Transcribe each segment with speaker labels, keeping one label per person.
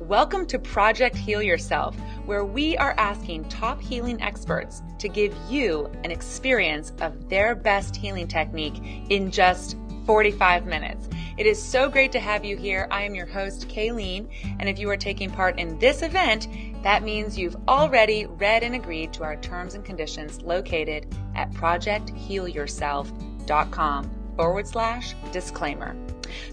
Speaker 1: Welcome to Project Heal Yourself, where we are asking top healing experts to give you an experience of their best healing technique in just 45 minutes. It is so great to have you here. I am your host, Kayleen, and if you are taking part in this event, that means you've already read and agreed to our terms and conditions located at projecthealyourself.com/disclaimer.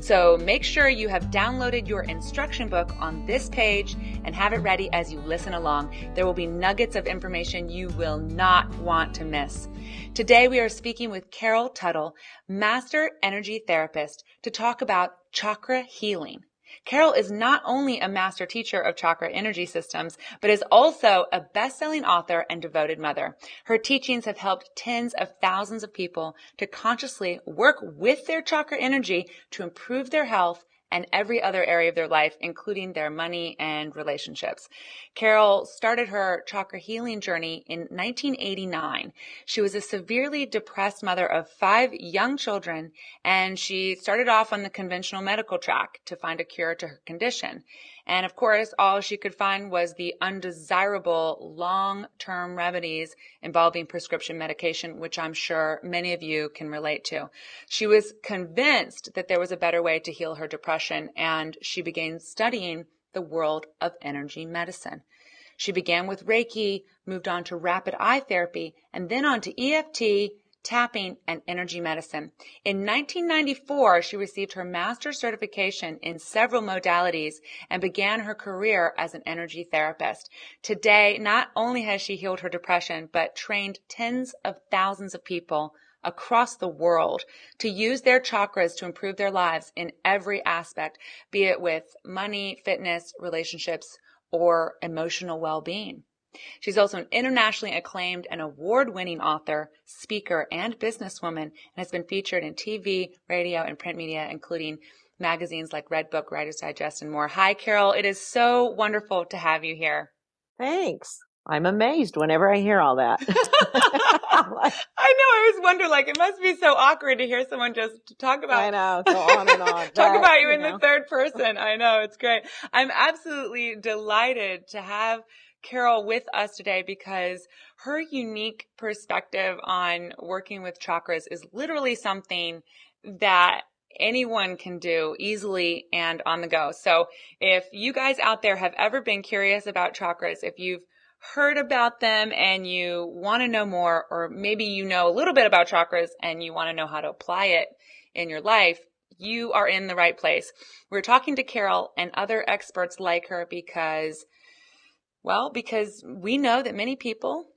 Speaker 1: So make sure you have downloaded your instruction book on this page and have it ready as you listen along. There will be nuggets of information you will not want to miss. Today we are speaking with Carol Tuttle, Master Energy Therapist, to talk about chakra healing. Carol is not only a master teacher of chakra energy systems, but is also a best-selling author and devoted mother. Her teachings have helped tens of thousands of people to consciously work with their chakra energy to improve their health and every other area of their life, including their money and relationships. Carol started her chakra healing journey in 1989. She was a severely depressed mother of 5 young children, and she started off on the conventional medical track to find a cure to her condition. And of course, all she could find was the undesirable long-term remedies involving prescription medication, which I'm sure many of you can relate to. She was convinced that there was a better way to heal her depression, and she began studying the world of energy medicine. She began with Reiki, moved on to rapid eye therapy, and then on to EFT, tapping, and energy medicine. In 1994, she received her master's certification in several modalities and began her career as an energy therapist. Today, not only has she healed her depression, but trained tens of thousands of people across the world to use their chakras to improve their lives in every aspect, be it with money, fitness, relationships, or emotional well-being. She's also an internationally acclaimed and award-winning author, speaker, and businesswoman, and has been featured in TV, radio, and print media, including magazines like Redbook, Writer's Digest, and more. Hi, Carol. It is so wonderful to have you here.
Speaker 2: Thanks. I'm amazed whenever I hear all that.
Speaker 1: I know. I always wonder, it must be so awkward to hear someone just talk about.
Speaker 2: I know. Go on and on.
Speaker 1: Talk about you in the third person. I know. It's great. I'm absolutely delighted to have Carol with us today because her unique perspective on working with chakras is literally something that anyone can do easily and on the go. So if you guys out there have ever been curious about chakras, if you've heard about them and you want to know more, or maybe you know a little bit about chakras and you want to know how to apply it in your life, you are in the right place. We're talking to Carol and other experts like her because we know that many people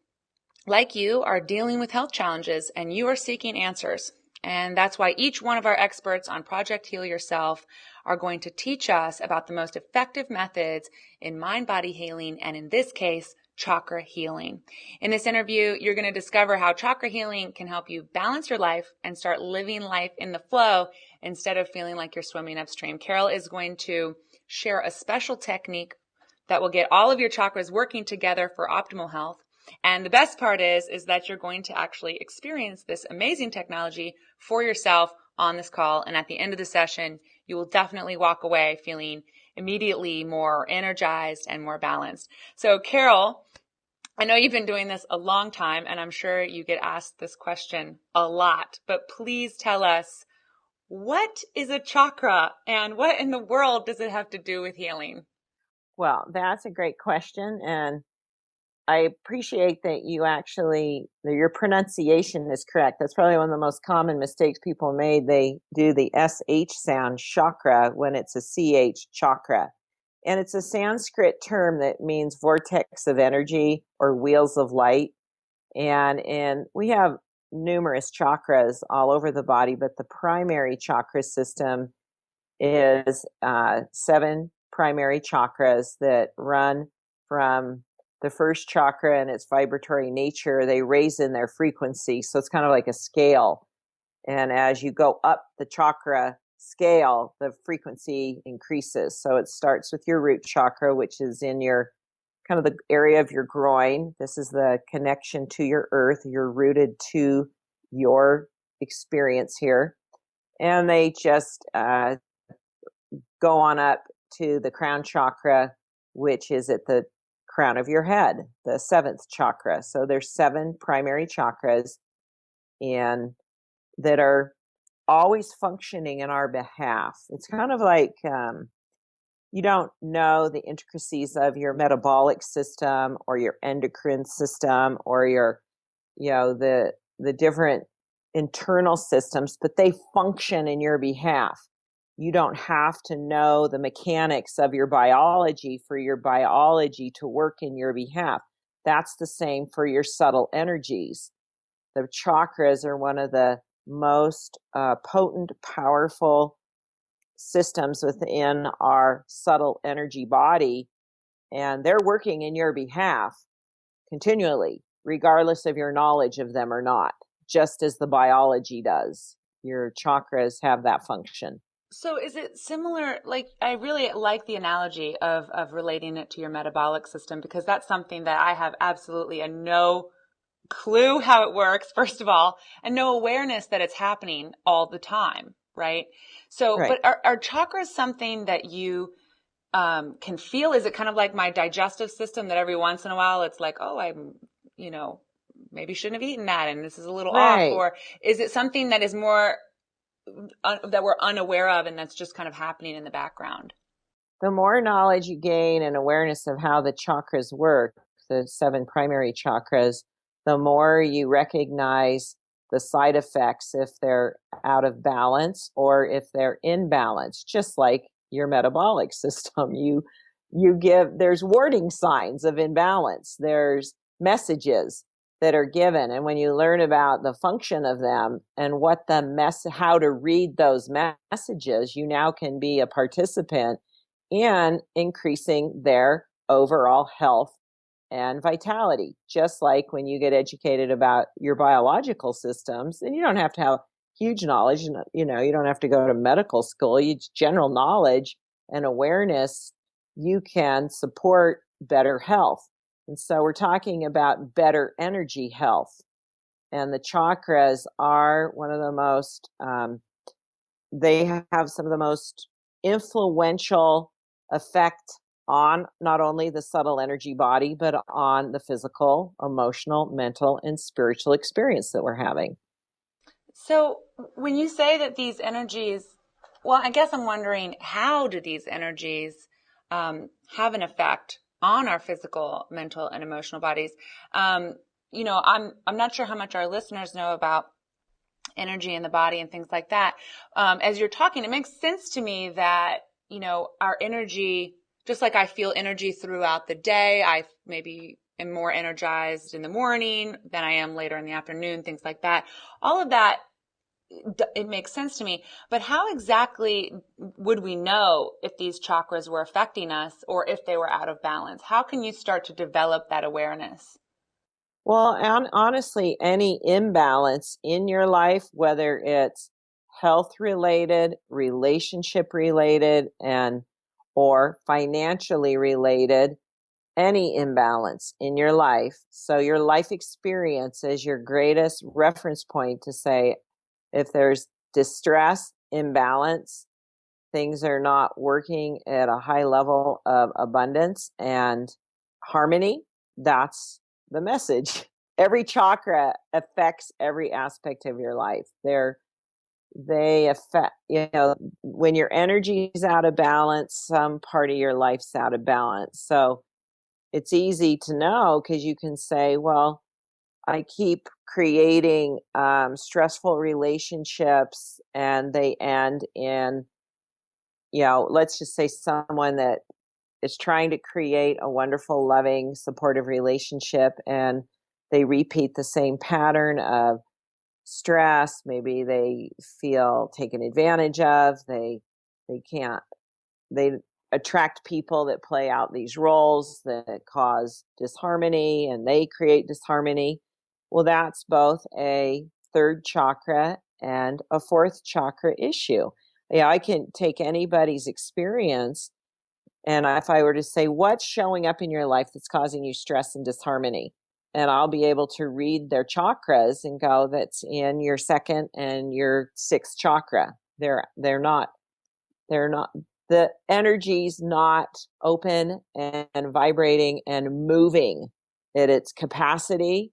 Speaker 1: like you are dealing with health challenges and you are seeking answers. And that's why each one of our experts on Project Heal Yourself are going to teach us about the most effective methods in mind-body healing, and in this case, chakra healing. In this interview, you're going to discover how chakra healing can help you balance your life and start living life in the flow instead of feeling like you're swimming upstream. Carol is going to share a special technique that will get all of your chakras working together for optimal health. And the best part is that you're going to actually experience this amazing technology for yourself on this call. And at the end of the session, you will definitely walk away feeling immediately more energized and more balanced. So Carol, I know you've been doing this a long time, and I'm sure you get asked this question a lot, but please tell us, what is a chakra and what in the world does it have to do with healing?
Speaker 2: Well, that's a great question, and I appreciate that your pronunciation is correct. That's probably one of the most common mistakes people made. They do the SH sound, chakra, when it's a CH, chakra. And it's a Sanskrit term that means vortex of energy or wheels of light. And we have numerous chakras all over the body, but the primary chakra system is 7 primary chakras that run from the first chakra and its vibratory nature. They raise in their frequency. So it's kind of like a scale. And as you go up the chakra scale, the frequency increases. So it starts with your root chakra, which is in your kind of the area of your groin. This is the connection to your earth. You're rooted to your experience here. And they just go on up to the crown chakra, which is at the crown of your head, the seventh chakra. So there's 7 primary chakras and that are always functioning in our behalf. It's kind of like you don't know the intricacies of your metabolic system or your endocrine system or your, the different internal systems, but they function in your behalf. You don't have to know the mechanics of your biology for your biology to work in your behalf. That's the same for your subtle energies. The chakras are one of the most potent, powerful systems within our subtle energy body, and they're working in your behalf continually, regardless of your knowledge of them or not, just as the biology does. Your chakras have that function.
Speaker 1: So is it similar? Like, I really like the analogy of relating it to your metabolic system, because that's something that I have absolutely no clue how it works, first of all, and no awareness that it's happening all the time, right? So,
Speaker 2: Right.
Speaker 1: but are chakras something that you can feel? Is it kind of like my digestive system that every once in a while it's like, oh, I'm, maybe shouldn't have eaten that and this is a little off?
Speaker 2: Right.
Speaker 1: Or is it something that is more that we're unaware of and that's just kind of happening in the background?
Speaker 2: The more knowledge you gain and awareness of how the chakras work, the 7 primary chakras, the more you recognize the side effects if they're out of balance or if they're in balance, just like your metabolic system. There's warning signs of imbalance. There's messages that are given. And when you learn about the function of them and how to read those messages, you now can be a participant and increasing their overall health and vitality. Just like when you get educated about your biological systems, and you don't have to have huge knowledge, you don't have to go to medical school. General knowledge and awareness, you can support better health. And so we're talking about better energy health. And the chakras are one of the most, they have some of the most influential effect on not only the subtle energy body, but on the physical, emotional, mental, and spiritual experience that we're having.
Speaker 1: So when you say that these energies, well, I guess I'm wondering, how do these energies have an effect on our physical, mental, and emotional bodies? I'm not sure how much our listeners know about energy in the body and things like that. As you're talking, it makes sense to me that, our energy, just like I feel energy throughout the day, I maybe am more energized in the morning than I am later in the afternoon, things like that. All of that, it makes sense to me. But how exactly would we know if these chakras were affecting us or if they were out of balance? How can you start to develop that awareness?
Speaker 2: Well, honestly, any imbalance in your life, whether it's health related, relationship related, and or financially related, any imbalance in your life. So your life experience is your greatest reference point to say if there's distress, imbalance, things are not working at a high level of abundance and harmony, that's the message. Every chakra affects every aspect of your life. They affect, when your energy is out of balance, some part of your life's out of balance. So it's easy to know because you can say, well, I keep creating stressful relationships and they end in, let's just say someone that is trying to create a wonderful, loving, supportive relationship and they repeat the same pattern of stress. Maybe they feel taken advantage of. They can't, they attract people that play out these roles that cause disharmony and they create disharmony. Well, that's both a third chakra and a fourth chakra issue. Yeah, I can take anybody's experience, and if I were to say, what's showing up in your life that's causing you stress and disharmony? And I'll be able to read their chakras and go, that's in your second and your sixth chakra. They're not the energy's not open and vibrating and moving at its capacity.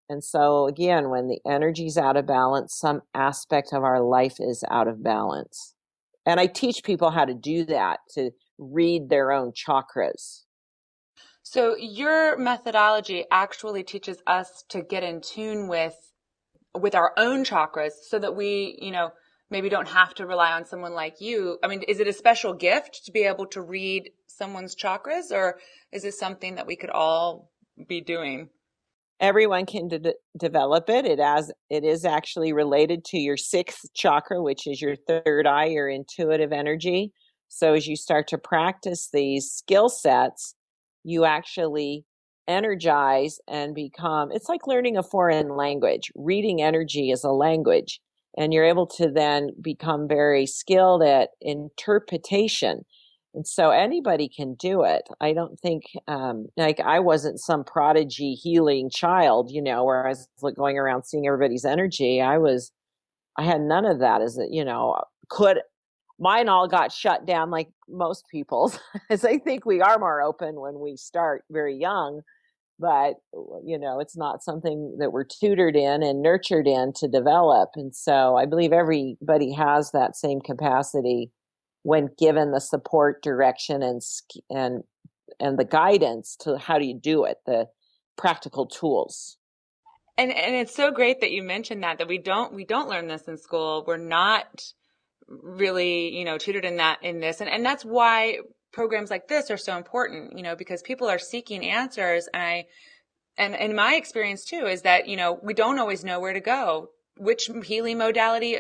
Speaker 2: And so again, when the energy's out of balance, some aspect of our life is out of balance. And I teach people how to do that, to read their own chakras.
Speaker 1: So your methodology actually teaches us to get in tune with our own chakras so that we, maybe don't have to rely on someone like you. I mean, is it a special gift to be able to read someone's chakras, or is this something that we could all be doing?
Speaker 2: Everyone can develop it. It is actually related to your sixth chakra, which is your third eye, your intuitive energy. So as you start to practice these skill sets, you actually energize and become, it's like learning a foreign language. Reading energy is a language, and you're able to then become very skilled at interpretation. And so anybody can do it. I don't think, like I wasn't some prodigy healing child, where I was going around seeing everybody's energy. I had none of that mine all got shut down like most people's, as I think we are more open when we start very young, but it's not something that we're tutored in and nurtured in to develop. And so I believe everybody has that same capacity when given the support, direction, and the guidance to how do you do it, the practical tools.
Speaker 1: And it's so great that you mentioned that we don't learn this in school. We're not really, tutored in this. And that's why programs like this are so important, because people are seeking answers. And in my experience too, is that, we don't always know where to go. Which healing modality,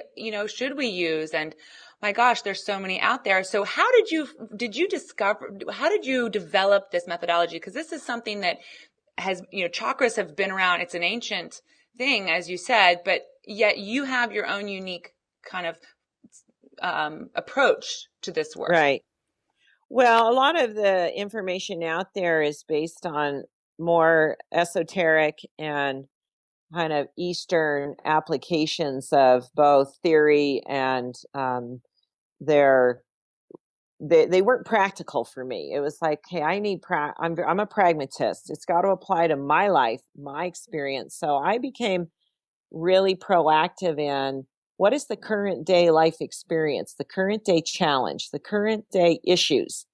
Speaker 1: should we use? And my gosh, there's so many out there. So how did you develop this methodology? Because this is something that has, chakras have been around. It's an ancient thing, as you said, but yet you have your own unique kind of approach to this work.
Speaker 2: Right. Well, a lot of the information out there is based on more esoteric and kind of Eastern applications of both theory and their they weren't practical for me. It was like, hey, I'm a pragmatist. It's got to apply to my life, my experience. So I became really proactive in what is the current day life experience, the current day challenge, the current day issues.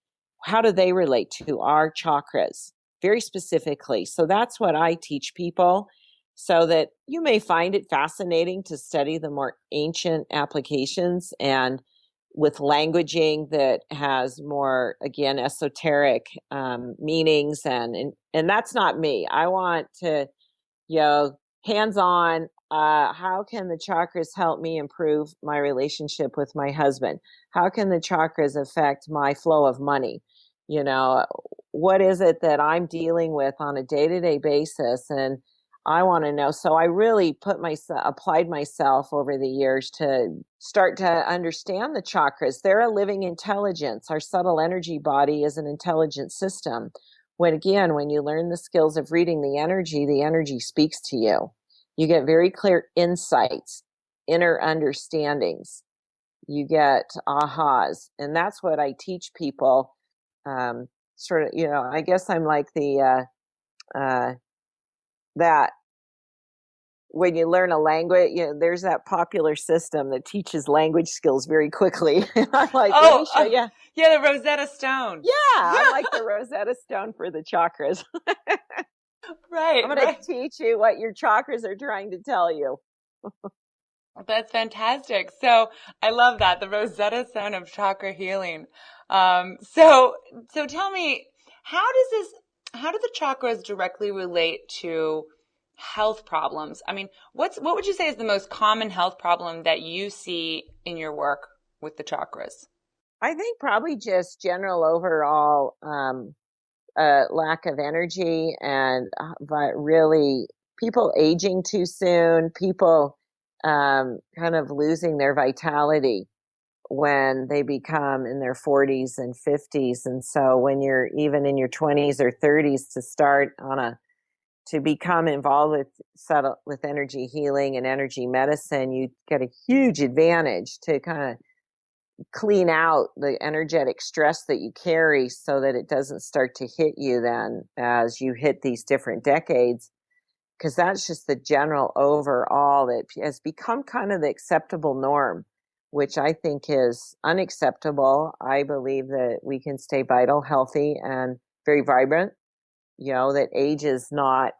Speaker 2: How do they relate to our chakras very specifically? So that's what I teach people, so that you may find it fascinating to study the more ancient applications and with languaging that has more, again, esoteric meanings. And that's not me. I want to, hands on. How can the chakras help me improve my relationship with my husband? How can the chakras affect my flow of money? What is it that I'm dealing with on a day-to-day basis? And I want to know. So I really applied myself over the years to start to understand the chakras. They're a living intelligence. Our subtle energy body is an intelligent system. When you learn the skills of reading the energy speaks to you. You get very clear insights, inner understandings. You get ahas. And that's what I teach people. I guess I'm like that when you learn a language, there's that popular system that teaches language skills very quickly. And I'm like, let me show you.
Speaker 1: Yeah, the Rosetta Stone.
Speaker 2: Yeah, I'm like the Rosetta Stone for the chakras.
Speaker 1: Right.
Speaker 2: I'm going to teach you what your chakras are trying to tell you.
Speaker 1: That's fantastic. So I love that, the Rosetta Stone of chakra healing. So tell me, how do the chakras directly relate to health problems? I mean, what would you say is the most common health problem that you see in your work with the chakras?
Speaker 2: I think probably just general overall lack of energy, and but really people aging too soon, people kind of losing their vitality when they become in their 40s and 50s. And so when you're even in your 20s or 30s to become involved with energy healing and energy medicine, you get a huge advantage to kind of clean out the energetic stress that you carry so that it doesn't start to hit you then as you hit these different decades, because that's just the general overall that has become kind of the acceptable norm, which I think is unacceptable. I believe that we can stay vital, healthy, and very vibrant. That age is not,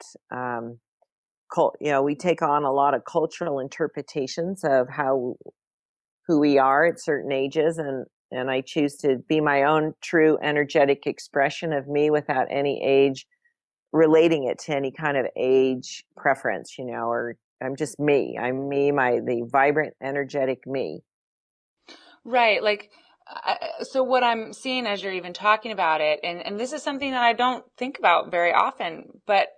Speaker 2: we take on a lot of cultural interpretations of who we are at certain ages, and I choose to be my own true energetic expression of me without any age relating it to any kind of age preference, or I'm just me. I'm me, the vibrant, energetic me.
Speaker 1: Right. Like, so what I'm seeing as you're even talking about it, and this is something that I don't think about very often, but,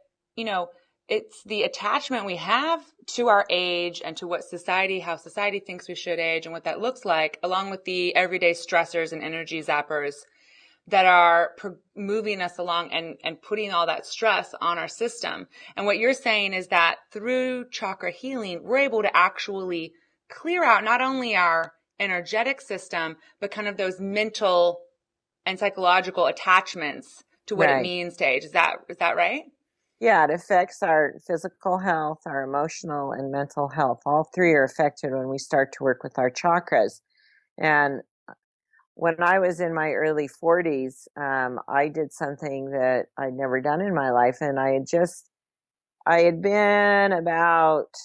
Speaker 1: it's the attachment we have to our age and to how society thinks we should age and what that looks like, along with the everyday stressors and energy zappers that are moving us along and putting all that stress on our system. And what you're saying is that through chakra healing, we're able to actually clear out not only our energetic system, but kind of those mental and psychological attachments to what it
Speaker 2: Right.
Speaker 1: means to age. Is that right?
Speaker 2: Yeah, it affects our physical health, our emotional and mental health. All three are affected when we start to work with our chakras. And when I was in my early 40s, I did something that I'd never done in my life. And I had been about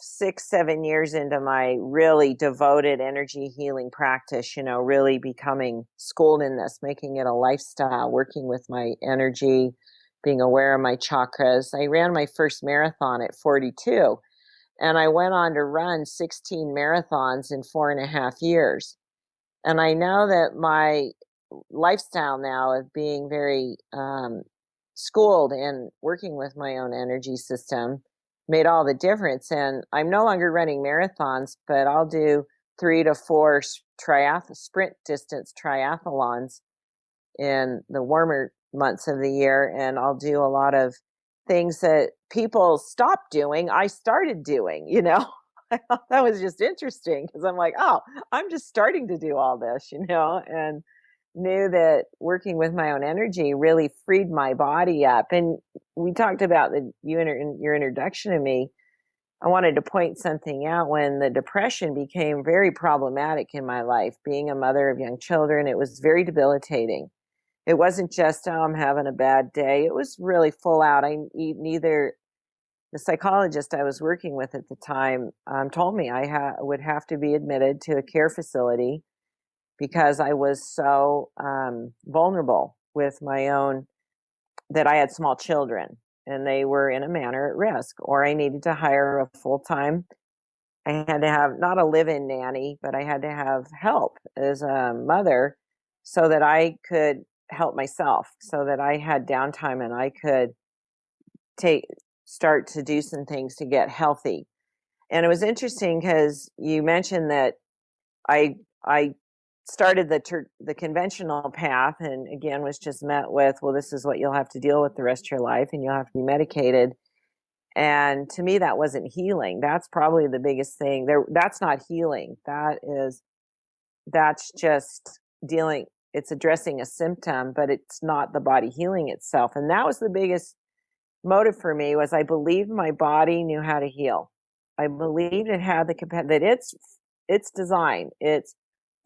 Speaker 2: 6, 7 years into my really devoted energy healing practice, really becoming schooled in this, making it a lifestyle, working with my energy, being aware of my chakras. I ran my first marathon at 42, and I went on to run 16 marathons in 4.5 years. And I know that my lifestyle now of being very schooled and working with my own energy system made all the difference. And I'm no longer running marathons, but I'll do 3 to 4 sprint distance triathlons in the warmer months of the year. And I'll do a lot of things that people stopped doing, I started doing. I thought that was just interesting because I'm like, oh, I'm just starting to do all this, and knew that working with my own energy really freed my body up. And we talked about your introduction to me. I wanted to point something out. When the depression became very problematic in my life, being a mother of young children, it was very debilitating. It wasn't just, oh, I'm having a bad day. It was really full out. Neither the psychologist I was working with at the time told me I would have to be admitted to a care facility because I was so vulnerable with my own, that I had small children and they were in a manner at risk, or I needed to hire a full-time. I had to have not a live-in nanny, but I had to have help as a mother so that I could help myself, so that I had downtime and I could start to do some things to get healthy. And it was interesting because you mentioned that I started the conventional path, and again was just met with, well, this is what you'll have to deal with the rest of your life, and you'll have to be medicated. And to me, that wasn't healing. That's probably the biggest thing there. That's not healing. That's just dealing. It's addressing a symptom, but it's not the body healing itself. And that was the biggest motive for me, was I believed my body knew how to heal. I believed it had the capacity, that its design, its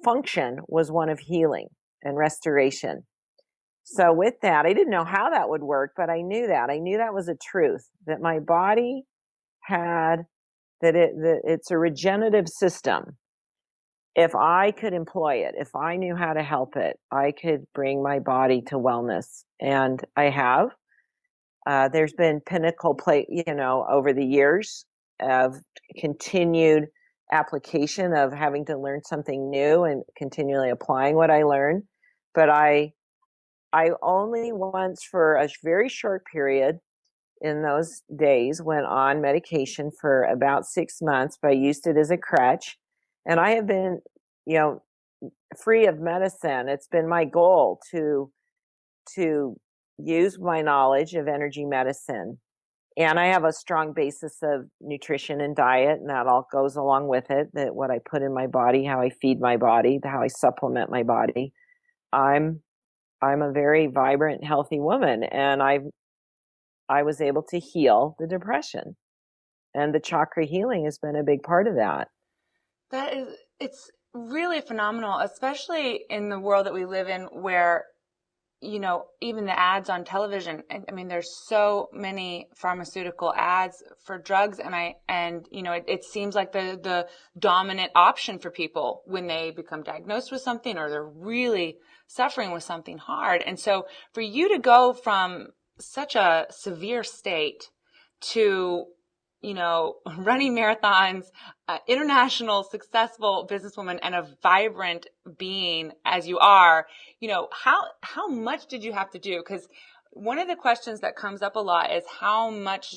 Speaker 2: function was one of healing and restoration. So with that, I didn't know how that would work, but I knew that. I knew that was a truth, that my body had, that it's a regenerative system. If I could employ it, if I knew how to help it, I could bring my body to wellness. And I have. There's been pinnacle over the years of continued application of having to learn something new and continually applying what I learned. But I only once, for a very short period in those days, went on medication for about 6 months, but I used it as a crutch. And I have been, free of medicine. It's been my goal to use my knowledge of energy medicine And I have a strong basis of nutrition and diet, and that all goes along with it. That what I put in my body, how I feed my body, how I supplement my body. I'm I'm a very vibrant, healthy woman, and I was able to heal the depression, and the chakra healing has been a big part of that.
Speaker 1: That is, it's really phenomenal, especially in the world that we live in where, even the ads on television, I mean, there's so many pharmaceutical ads for drugs, it seems like the dominant option for people when they become diagnosed with something or they're really suffering with something hard. And so for you to go from such a severe state to, running marathons, international successful businesswoman and a vibrant being as you are, how much did you have to do? Because one of the questions that comes up a lot is how much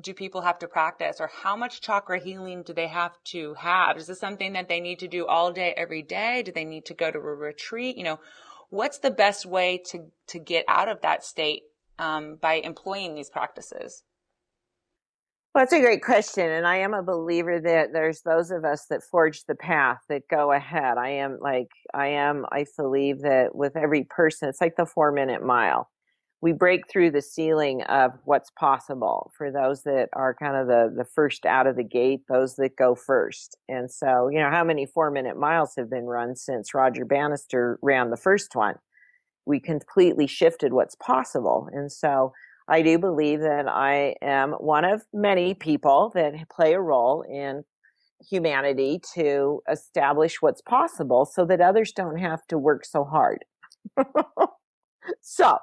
Speaker 1: do people have to practice, or how much chakra healing do they have to have? Is this something that they need to do all day, every day? Do they need to go to a retreat? What's the best way to get out of that state by employing these practices?
Speaker 2: Well, that's a great question. And I am a believer that there's those of us that forge the path, that go ahead. I believe that with every person, it's like the 4 minute mile. We break through the ceiling of what's possible for those that are kind of the first out of the gate, those that go first. And so, how many 4 minute miles have been run since Roger Bannister ran the first one? We completely shifted what's possible. And so I do believe that I am one of many people that play a role in humanity to establish what's possible so that others don't have to work so hard. So,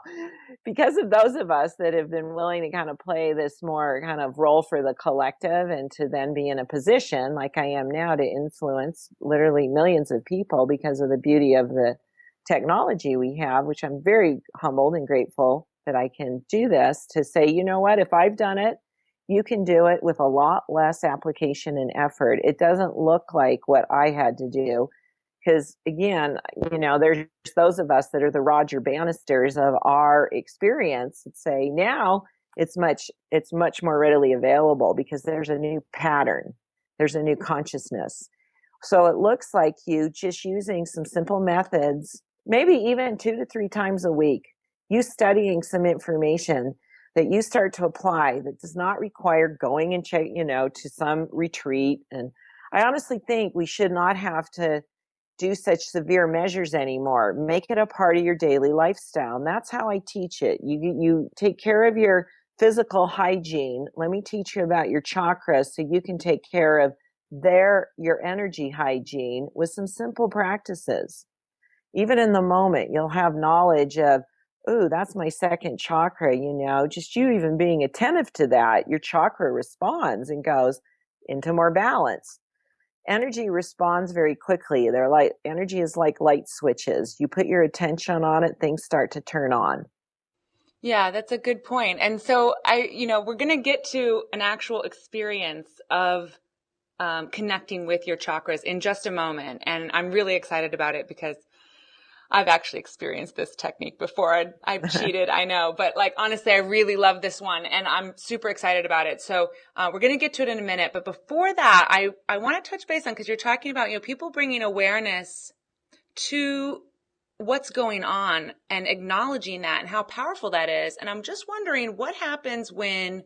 Speaker 2: because of those of us that have been willing to kind of play this more kind of role for the collective and to then be in a position like I am now to influence literally millions of people because of the beauty of the technology we have, which I'm very humbled and grateful that I can do this, to say, you know what, if I've done it, you can do it with a lot less application and effort. It doesn't look like what I had to do. Because again, there's those of us that are the Roger Bannisters of our experience that say now it's much more readily available because there's a new pattern, there's a new consciousness. So it looks like you just using some simple methods, maybe even 2 to 3 times a week, you studying some information that you start to apply that does not require going and to some retreat. And I honestly think we should not have to do such severe measures anymore. Make it a part of your daily lifestyle. And that's how I teach it. You take care of your physical hygiene. Let me teach you about your chakras so you can take care of your energy hygiene with some simple practices. Even in the moment, you'll have knowledge of, oh, that's my second chakra, just you even being attentive to that, your chakra responds and goes into more balance. Energy responds very quickly. Energy is like light switches. You put your attention on it, things start to turn on.
Speaker 1: Yeah, that's a good point. And so we're going to get to an actual experience of connecting with your chakras in just a moment. And I'm really excited about it because I've actually experienced this technique before. I've cheated, I know, but honestly, I really love this one and I'm super excited about it. So we're going to get to it in a minute. But before that, I want to touch base on, because you're talking about, people bringing awareness to what's going on and acknowledging that and how powerful that is. And I'm just wondering what happens when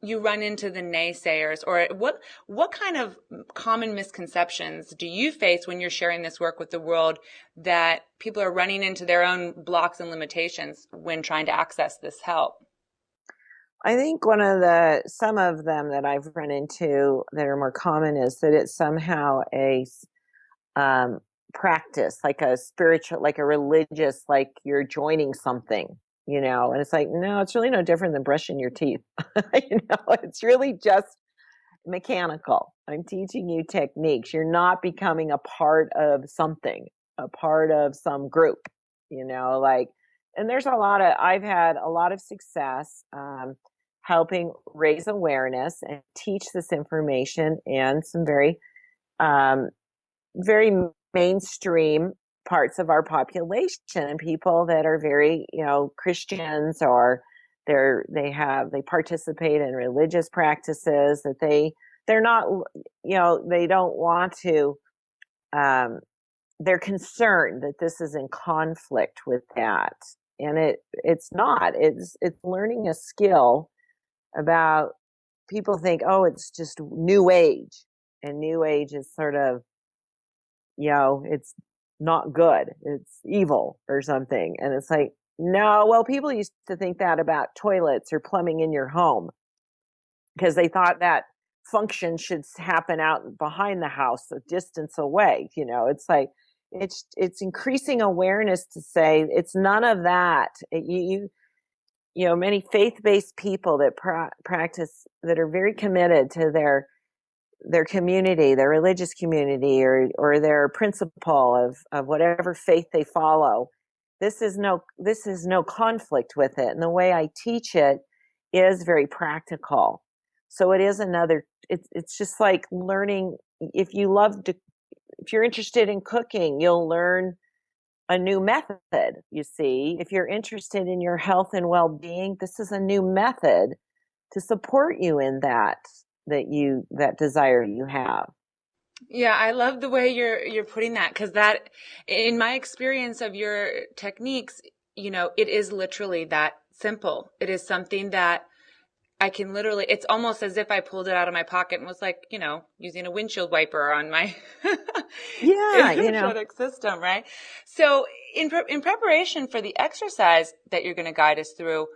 Speaker 1: you run into the naysayers, or what kind of common misconceptions do you face when you're sharing this work with the world, that people are running into their own blocks and limitations when trying to access this help?
Speaker 2: I think some of them that I've run into that are more common is that it's somehow a practice, like a spiritual, like a religious, like you're joining something, and it's like, no, it's really no different than brushing your teeth. It's really just mechanical. I'm teaching you techniques. You're not becoming a part of something, a part of some group, and I've had a lot of success helping raise awareness and teach this information in some very mainstream parts of our population, and people that are very, Christians or They participate in religious practices that they're not, they don't want to, they're concerned that this is in conflict with that. And it's not. It's learning a skill about, people think, oh, it's just new age. And new age is sort of, it's not good. It's evil or something. And it's like, no, well, people used to think that about toilets or plumbing in your home because they thought that function should happen out behind the house, a distance away. It's like, it's increasing awareness to say it's none of that. Many faith-based people that practice, that are very committed to their community, their religious community, or their principle of whatever faith they follow. This is no conflict with it. And the way I teach it is very practical. So it is it's just like learning. If you're interested in cooking, you'll learn a new method. You see, if you're interested in your health and well-being, this is a new method to support you in that desire you have.
Speaker 1: Yeah, I love the way you're putting that, because that, in my experience of your techniques, it is literally that simple. It is something that I can literally, it's almost as if I pulled it out of my pocket and was like, using a windshield wiper on my
Speaker 2: Yeah,
Speaker 1: energetic system, right? So in preparation for the exercise that you're going to guide us through,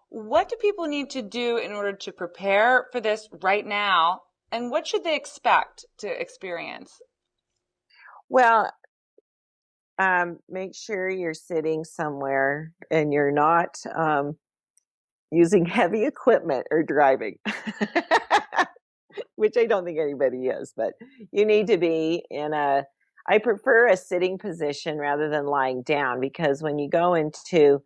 Speaker 1: what do people need to do in order to prepare for this right now? And what should they expect to experience?
Speaker 2: Well, make sure you're sitting somewhere and you're not using heavy equipment or driving, which I don't think anybody is, but you need to be I prefer a sitting position rather than lying down, because when you go into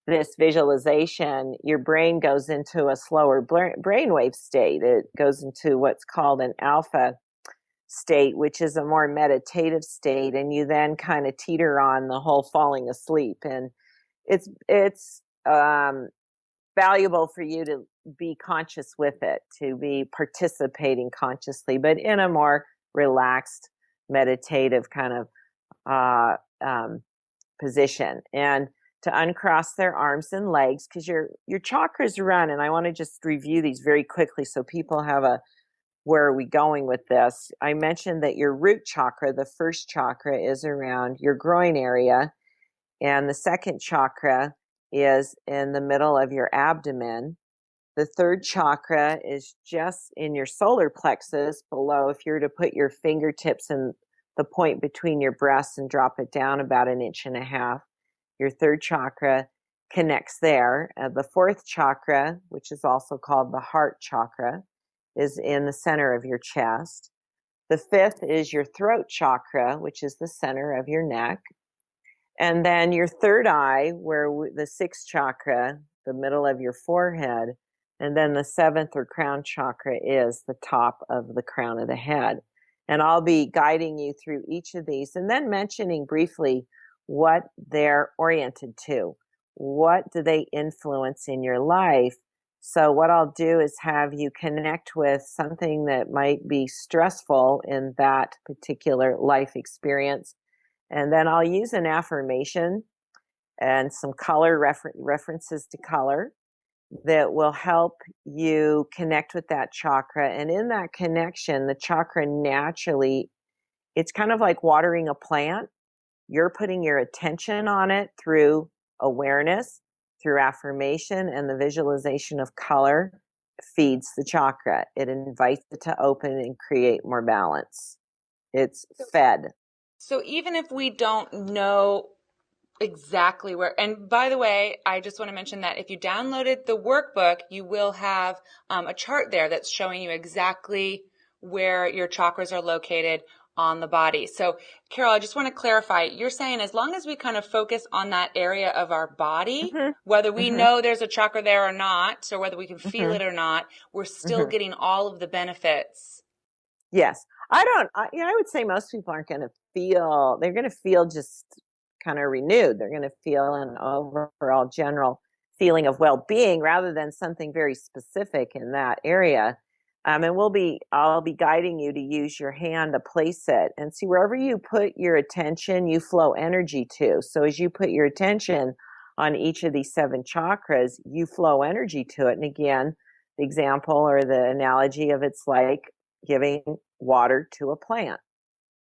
Speaker 2: this visualization, your brain goes into a slower brainwave state. It goes into what's called an alpha state, which is a more meditative state, and you then kind of teeter on the whole falling asleep. And it's valuable for you to be conscious with it, to be participating consciously, but in a more relaxed, meditative kind of position. And to uncross their arms and legs, because your chakras run, and I want to just review these very quickly so people have where are we going with this? I mentioned that your root chakra, the first chakra, is around your groin area, and the second chakra is in the middle of your abdomen. The third chakra is just in your solar plexus below. If you were to put your fingertips in the point between your breasts and drop it down about 1.5 inches, your third chakra connects there. The fourth chakra, which is also called the heart chakra, is in the center of your chest. The fifth is your throat chakra, which is the center of your neck. And then your third eye, where the sixth chakra, the middle of your forehead. And then the seventh, or crown chakra, is the top of the crown of the head. And I'll be guiding you through each of these and then mentioning briefly what they're oriented to. What do they influence in your life? So what I'll do is have you connect with something that might be stressful in that particular life experience. And then I'll use an affirmation and some color references to color that will help you connect with that chakra. And in that connection, the chakra naturally, it's kind of like watering a plant. You're putting your attention on it through awareness, through affirmation, and the visualization of color feeds the chakra. It invites it to open and create more balance. It's fed.
Speaker 1: So even if we don't know exactly where, and by the way, I just want to mention that if you downloaded the workbook, you will have a chart there that's showing you exactly where your chakras are located on the body. So Carol, I just want to clarify, you're saying as long as we kind of focus on that area of our body, whether we know there's a chakra there or not, or whether we can feel it or not, we're still getting all of the benefits.
Speaker 2: Yes. I would say most people aren't going to they're going to feel just kind of renewed. They're going to feel an overall general feeling of well-being rather than something very specific in that area. And I'll be guiding you to use your hand to place it, and see wherever you put your attention, you flow energy to. So as you put your attention on each of these 7 chakras, you flow energy to it. And again, the example or the analogy of it's like giving water to a plant.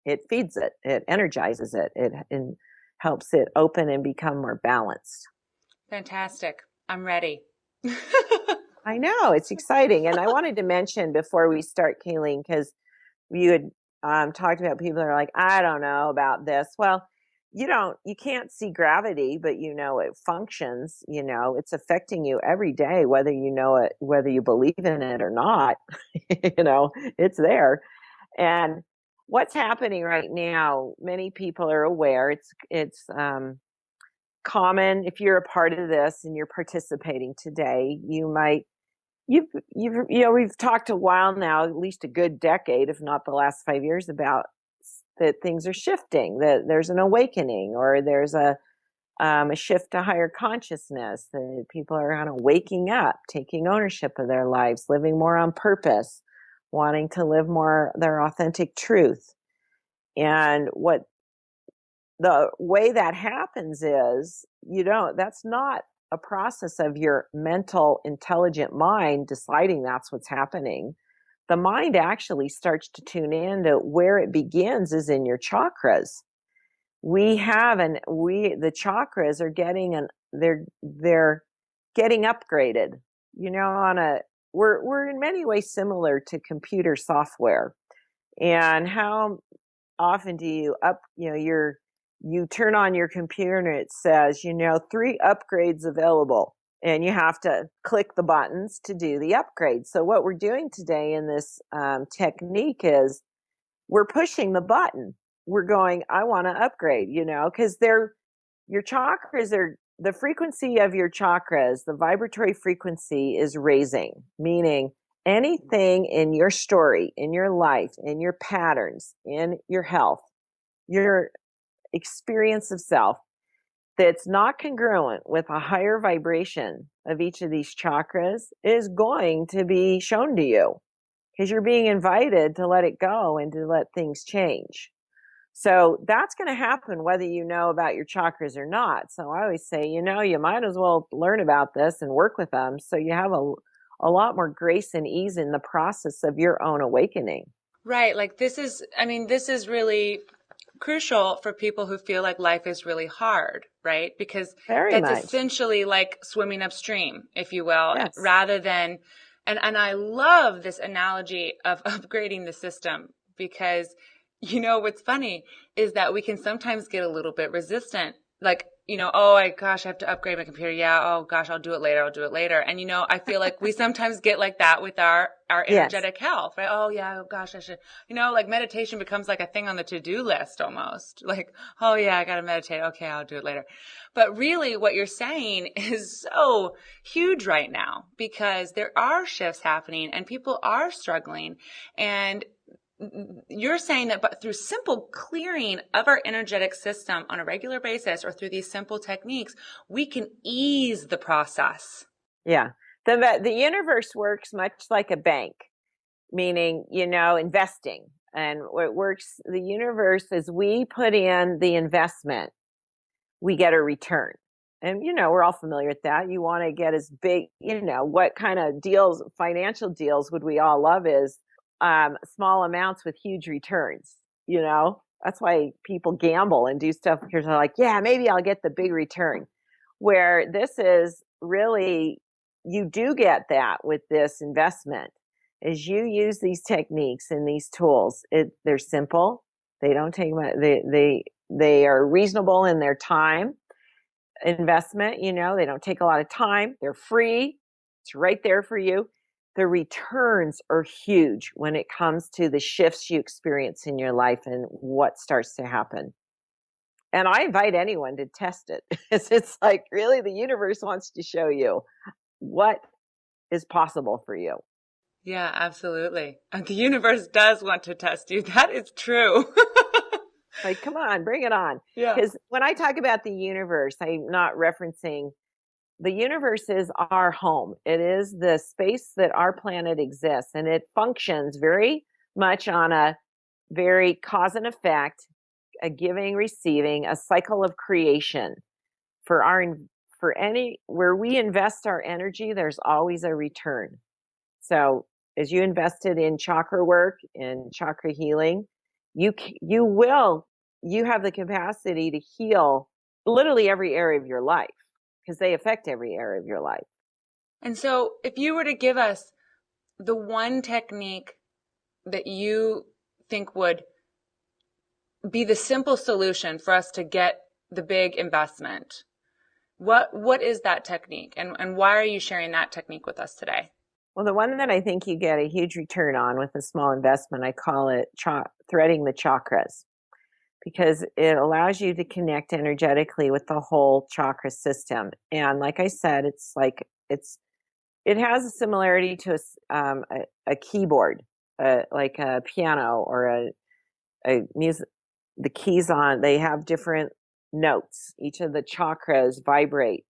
Speaker 2: It feeds it, it energizes it, it helps it open and become more balanced.
Speaker 1: Fantastic. I'm ready.
Speaker 2: I know, it's exciting. And I wanted to mention before we start, Kayleen, because you had talked about people that are like, I don't know about this. Well, you can't see gravity, but you know it functions. You know, it's affecting you every day, whether you know it, whether you believe in it or not. You know, it's there. And what's happening right now, many people are aware. It's common if you're a part of this and you're participating today. We've talked a while now, at least a good decade, if not the last 5 years, about that things are shifting, that there's an awakening, or there's a shift to higher consciousness, that people are kind of waking up, taking ownership of their lives, living more on purpose, wanting to live more their authentic truth. And what the way that happens is, that's not a process of your mental, intelligent mind deciding that's what's happening. The mind actually starts to tune in to where it begins is in your chakras. The chakras are they're getting upgraded. We're in many ways similar to computer software. And how often do you turn on your computer and it says, 3 upgrades available, and you have to click the buttons to do the upgrade. So what we're doing today in this technique is we're pushing the button. We're going, I want to upgrade, because your chakras are, the frequency of your chakras, the vibratory frequency is raising, meaning anything in your story, in your life, in your patterns, in your health, your experience of self that's not congruent with a higher vibration of each of these chakras is going to be shown to you, because you're being invited to let it go and to let things change. So that's going to happen whether you know about your chakras or not. So I always say, you might as well learn about this and work with them, so you have a lot more grace and ease in the process of your own awakening.
Speaker 1: Right. Like this is really crucial for people who feel like life is really hard, right? Because that's essentially like swimming upstream, if you will,
Speaker 2: yes.
Speaker 1: Rather than, and I love this analogy of upgrading the system, because what's funny is that we can sometimes get a little bit resistant, like, oh gosh, I have to upgrade my computer. Yeah. Oh gosh, I'll do it later. And, I feel like we sometimes get like that with our energetic health, right? Oh yeah. Oh gosh, I should, like meditation becomes like a thing on the to-do list almost, like, oh yeah, I got to meditate. Okay. I'll do it later. But really what you're saying is so huge right now, because there are shifts happening and people are struggling. And you're saying that, but through simple clearing of our energetic system on a regular basis, or through these simple techniques, we can ease the process.
Speaker 2: Yeah. The universe works much like a bank, meaning, investing. And it works, the universe, as we put in the investment, we get a return. And, we're all familiar with that. You want to get as big, what kind of deals, financial deals would we all love is small amounts with huge returns. That's why people gamble and do stuff because they're like, yeah, maybe I'll get the big return. Where this is really, you do get that with this investment. As you use these techniques and these tools, they're simple. They don't take much. They are reasonable in their time investment. They don't take a lot of time. They're free. It's right there for you. The returns are huge when it comes to the shifts you experience in your life and what starts to happen. And I invite anyone to test it. It's like, really, the universe wants to show you what is possible for you.
Speaker 1: Yeah, absolutely. And the universe does want to test you. That is true.
Speaker 2: Like, come on, bring it on.
Speaker 1: Yeah.
Speaker 2: Because when I talk about the universe, I'm not referencing the universe is our home. It is the space that our planet exists, and it functions very much on a very cause and effect, a giving, receiving, a cycle of creation. For our for any where we invest our energy, there's always a return. So as you invested in chakra work, in chakra healing, you will you have the capacity to heal literally every area of your life because they affect every area of your life.
Speaker 1: And so if you were to give us the one technique that you think would be the simple solution for us to get the big investment, what is that technique, and why are you sharing that technique with us today?
Speaker 2: Well, the one that I think you get a huge return on with a small investment, I call it threading the chakras, because it allows you to connect energetically with the whole chakra system. And like I said, it has a similarity to a keyboard, like a piano or a music. The keys on, they have different notes. Each of the chakras vibrate,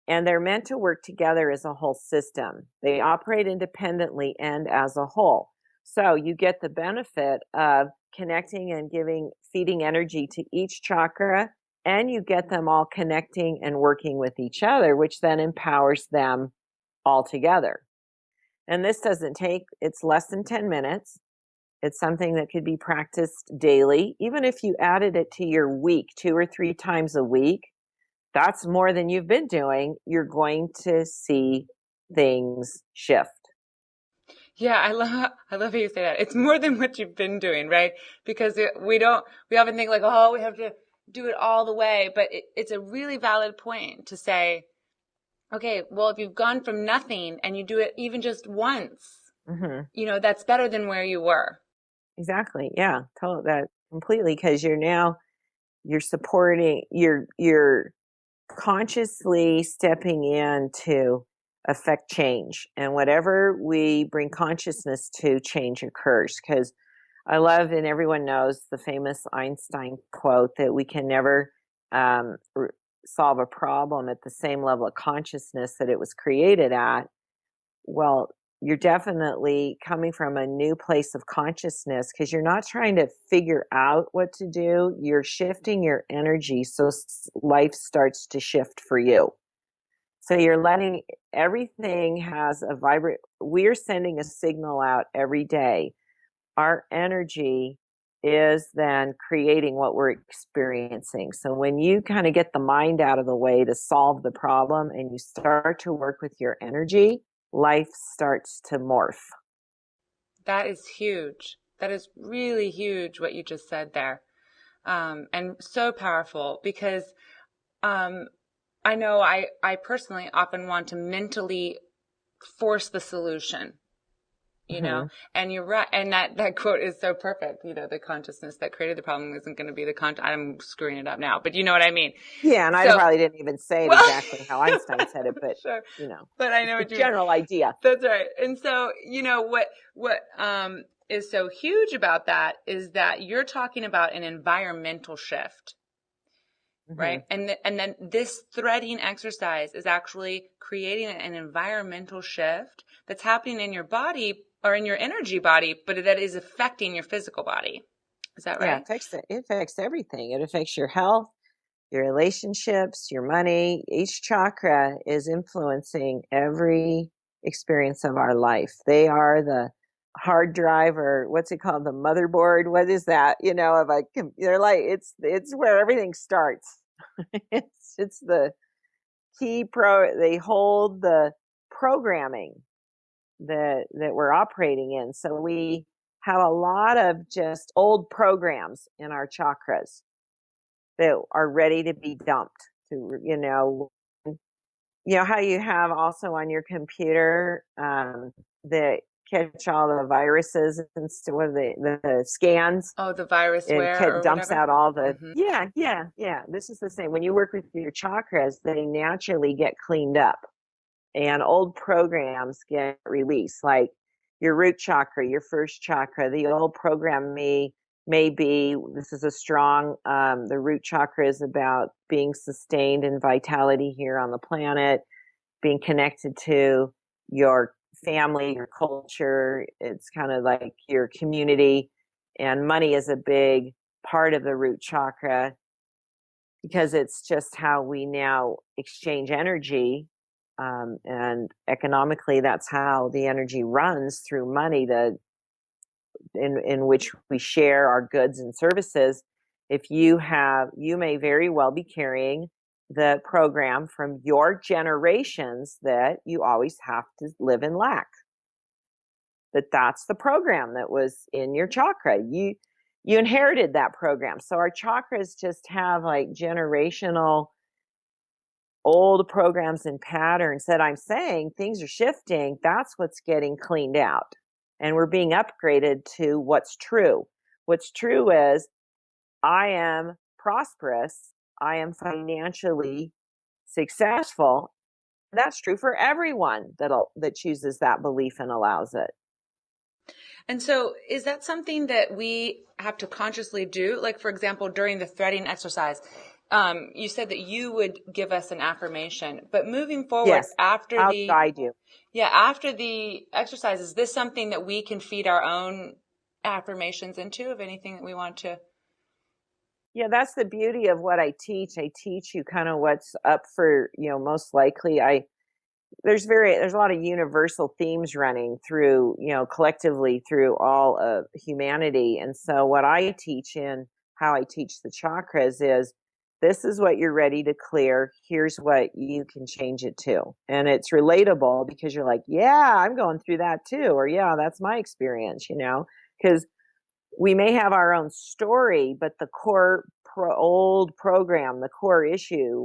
Speaker 2: and they're meant to work together as a whole system. They operate independently and as a whole. So you get the benefit of connecting and feeding energy to each chakra, and you get them all connecting and working with each other, which then empowers them all together. And this doesn't take, it's less than 10 minutes. It's something that could be practiced daily. Even if you added it to your week 2 or 3 times a week, that's more than you've been doing. You're going to see things shift.
Speaker 1: Yeah, I love how you say that. It's more than what you've been doing, right? Because we often think like, oh, we have to do it all the way. But it's a really valid point to say, okay, well, if you've gone from nothing and you do it even just once, that's better than where you were.
Speaker 2: Exactly. Yeah, totally. That completely, because you're supporting, you're consciously stepping in to affect change, and whatever we bring consciousness to, change occurs. Because I love, and everyone knows the famous Einstein quote that we can never solve a problem at the same level of consciousness that it was created at. Well, you're definitely coming from a new place of consciousness, because you're not trying to figure out what to do. You're shifting your energy so life starts to shift for you. So you're letting everything has a vibrate. We're sending a signal out every day. Our energy is then creating what we're experiencing. So when you kind of get the mind out of the way to solve the problem and you start to work with your energy, life starts to morph.
Speaker 1: That is huge. That is really huge what you just said there. And so powerful, because I know I personally often want to mentally force the solution, and you're right. And that quote is so perfect. The consciousness that created the problem isn't going to be I'm screwing it up now, but you know what I mean?
Speaker 2: Yeah. And I probably didn't even say it exactly how Einstein said it, but
Speaker 1: sure.
Speaker 2: But I know what you mean. General idea.
Speaker 1: That's right. And so, what is so huge about that is that you're talking about an environmental shift. Right. And then this threading exercise is actually creating an environmental shift that's happening in your body or in your energy body, but that is affecting your physical body. Is that right?
Speaker 2: Yeah, it affects everything. It affects your health, your relationships, your money. Each chakra is influencing every experience of our life. They are the hard drive, or what's it called, the motherboard. What is that? They're like, it's where everything starts. it's the key they hold the programming that we're operating in. So we have a lot of just old programs in our chakras that are ready to be dumped. How you have also on your computer that catch all the viruses and the scans.
Speaker 1: Oh, the virusware
Speaker 2: and
Speaker 1: or
Speaker 2: dumps
Speaker 1: whatever?
Speaker 2: out all the yeah. This is the same. When you work with your chakras, they naturally get cleaned up, and old programs get released. Like your root chakra, your first chakra, the old program may be, this is a strong, the root chakra is about being sustained in vitality here on the planet. being connected to your family, your culture. It's kind of like your community. And money is a big part of the root chakra because it's just how we now exchange energy. And economically, that's how the energy runs through money, in which we share our goods and services. If you may very well be carrying the program from your generations that you always have to live in lack. That's the program that was in your chakra. You inherited that program. So our chakras just have like generational old programs and patterns that I'm saying things are shifting. That's what's getting cleaned out. And we're being upgraded to what's true. What's true is I am prosperous. I am financially successful. That's true for everyone that chooses that belief and allows it.
Speaker 1: And so is that something that we have to consciously do? Like, for example, during the threading exercise, you said that you would give us an affirmation, but moving forward,
Speaker 2: Yes, I'll guide you.
Speaker 1: Yeah, after the exercise, is this something that we can feed our own affirmations into, of anything that we want to?
Speaker 2: Yeah, that's the beauty of what I teach. I teach you kind of what's up for, most likely. There's a lot of universal themes running through, collectively through all of humanity. And so what I teach in how I teach the chakras is this is what you're ready to clear. Here's what you can change it to. And it's relatable because you're like, yeah, I'm going through that too. Or yeah, that's my experience, because we may have our own story, but the core old program, the core issue,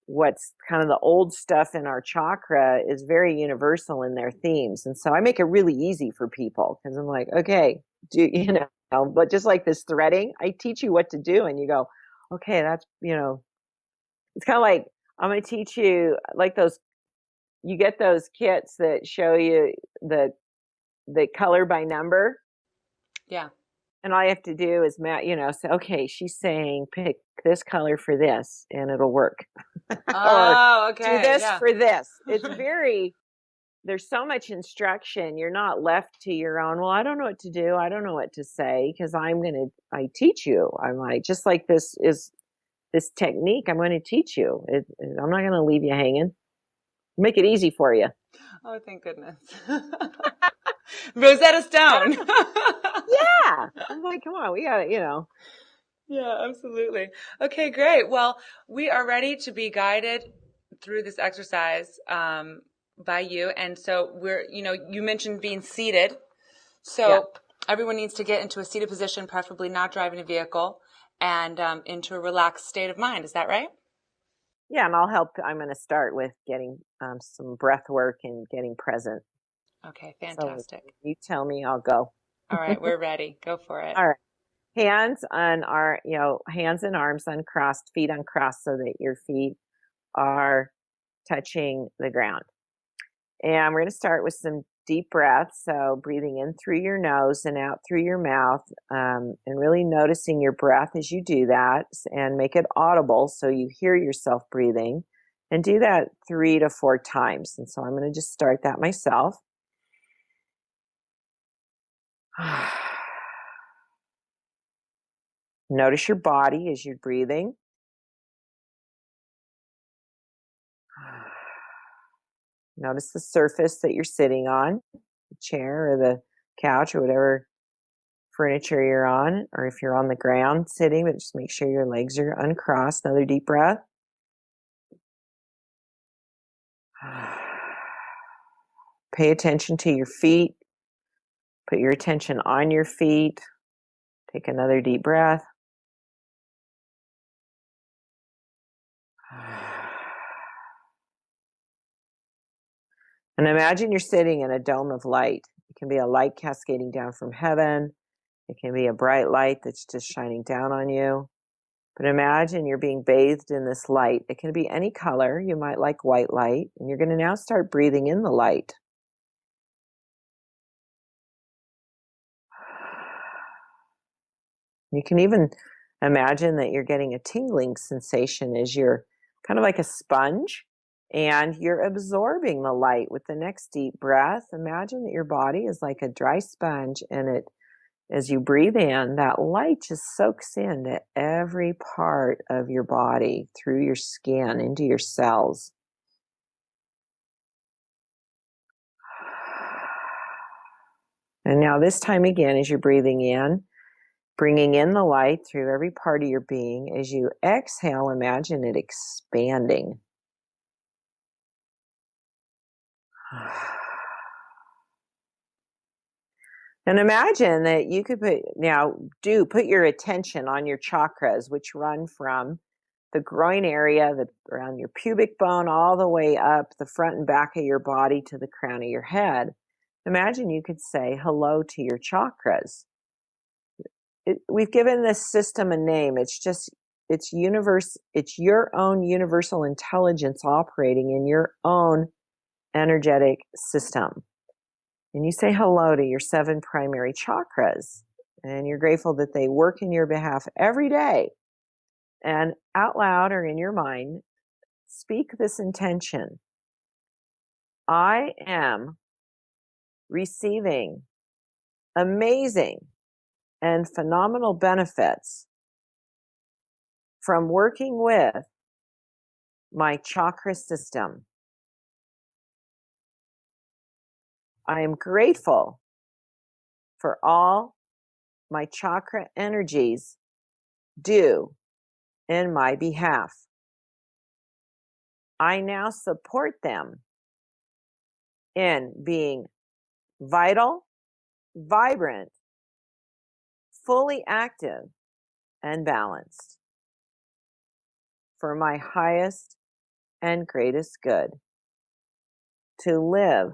Speaker 2: what's kind of the old stuff in our chakra is very universal in their themes. And so I make it really easy for people because I'm like, okay, but just like this threading, I teach you what to do and you go, okay, that's, it's kind of like, I'm going to teach you like you get those kits that show you the color by number.
Speaker 1: Yeah.
Speaker 2: And all you have to do is, say, okay, she's saying pick this color for this and it'll work.
Speaker 1: Oh,
Speaker 2: or
Speaker 1: okay.
Speaker 2: do this
Speaker 1: Yeah.
Speaker 2: for this. It's there's so much instruction. You're not left to your own, well, I don't know what to do. I don't know what to say because I teach you. I'm like, just like this technique, I'm going to teach you. I'm not going to leave you hanging. Make it easy for you.
Speaker 1: Oh, thank goodness. Rosetta Stone.
Speaker 2: Yeah. I'm like, come on, we got it,
Speaker 1: Yeah, absolutely. Okay, great. Well, we are ready to be guided through this exercise by you. And so you mentioned being seated. So
Speaker 2: Yeah.
Speaker 1: everyone needs to get into a seated position, preferably not driving a vehicle, and into a relaxed state of mind. Is that right?
Speaker 2: Yeah, and I'll help. I'm going to start with getting some breath work and getting present.
Speaker 1: Okay,
Speaker 2: So
Speaker 1: fantastic.
Speaker 2: you tell me, I'll go.
Speaker 1: All right, we're ready. Go for it.
Speaker 2: All right. Hands hands and arms uncrossed, feet uncrossed so that your feet are touching the ground. And we're going to start with some deep breaths. So breathing in through your nose and out through your mouth, and really noticing your breath as you do that, and make it audible so you hear yourself breathing, and do that 3 to 4 times. And so I'm going to just start that myself. Notice your body as you're breathing. Notice the surface that you're sitting on, the chair or the couch or whatever furniture you're on, or if you're on the ground sitting, but just make sure your legs are uncrossed. Another deep breath. Pay attention to your feet. Put your attention on your feet. Take another deep breath. And imagine you're sitting in a dome of light. It can be a light cascading down from heaven. It can be a bright light that's just shining down on you. But imagine you're being bathed in this light. It can be any color. You might like white light. And you're going to now start breathing in the light. You can even imagine that you're getting a tingling sensation as you're kind of like a sponge. And you're absorbing the light with the next deep breath. Imagine that your body is like a dry sponge, and as you breathe in, that light just soaks into every part of your body, through your skin, into your cells. And now this time again, as you're breathing in, bringing in the light through every part of your being. As you exhale, imagine it expanding. And imagine that you could put your attention on your chakras, which run from the groin area, around your pubic bone, all the way up the front and back of your body to the crown of your head. Imagine you could say hello to your chakras. We've given this system a name. It's your own universal intelligence operating in your own energetic system. And you say hello to your 7 primary chakras, and you're grateful that they work in your behalf every day. And out loud or in your mind, speak this intention. I am receiving amazing and phenomenal benefits from working with my chakra system. I am grateful for all my chakra energies do in my behalf. I now support them in being vital, vibrant, fully active, and balanced for my highest and greatest good, to live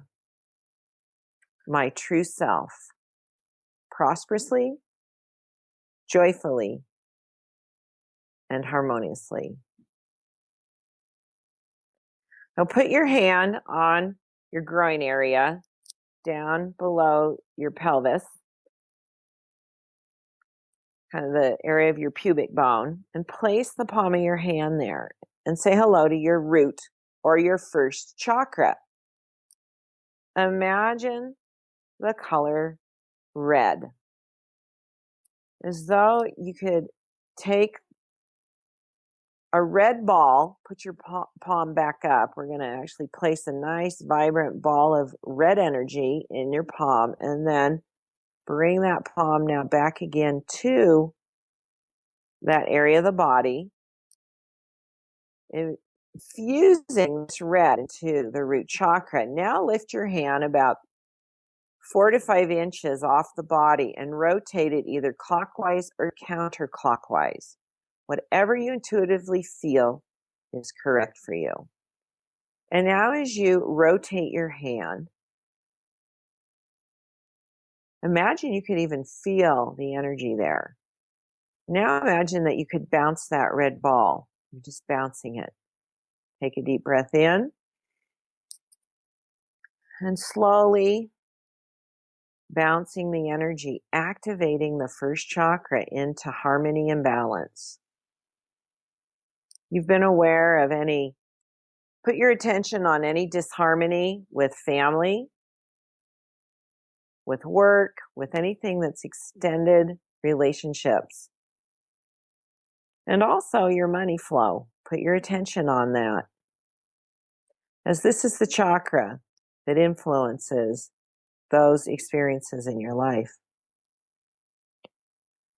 Speaker 2: my true self prosperously, joyfully, and harmoniously. Now put your hand on your groin area, down below your pelvis, kind of the area of your pubic bone, and place the palm of your hand there and say hello to your root or your first chakra. Imagine the color red, as though you could take a red ball, put your palm back up. We're going to actually place a nice vibrant ball of red energy in your palm, and then bring that palm now back again to that area of the body, infusing this red into the root chakra. Now lift your hand about 4 to 5 inches off the body and rotate it either clockwise or counterclockwise. Whatever you intuitively feel is correct for you. And now as you rotate your hand, imagine you could even feel the energy there. Now imagine that you could bounce that red ball. You're just bouncing it. Take a deep breath in. And slowly bouncing the energy, activating the first chakra into harmony and balance. You've been aware of put your attention on any disharmony with family, with work, with anything that's extended relationships. And also your money flow. Put your attention on that, as this is the chakra that influences those experiences in your life.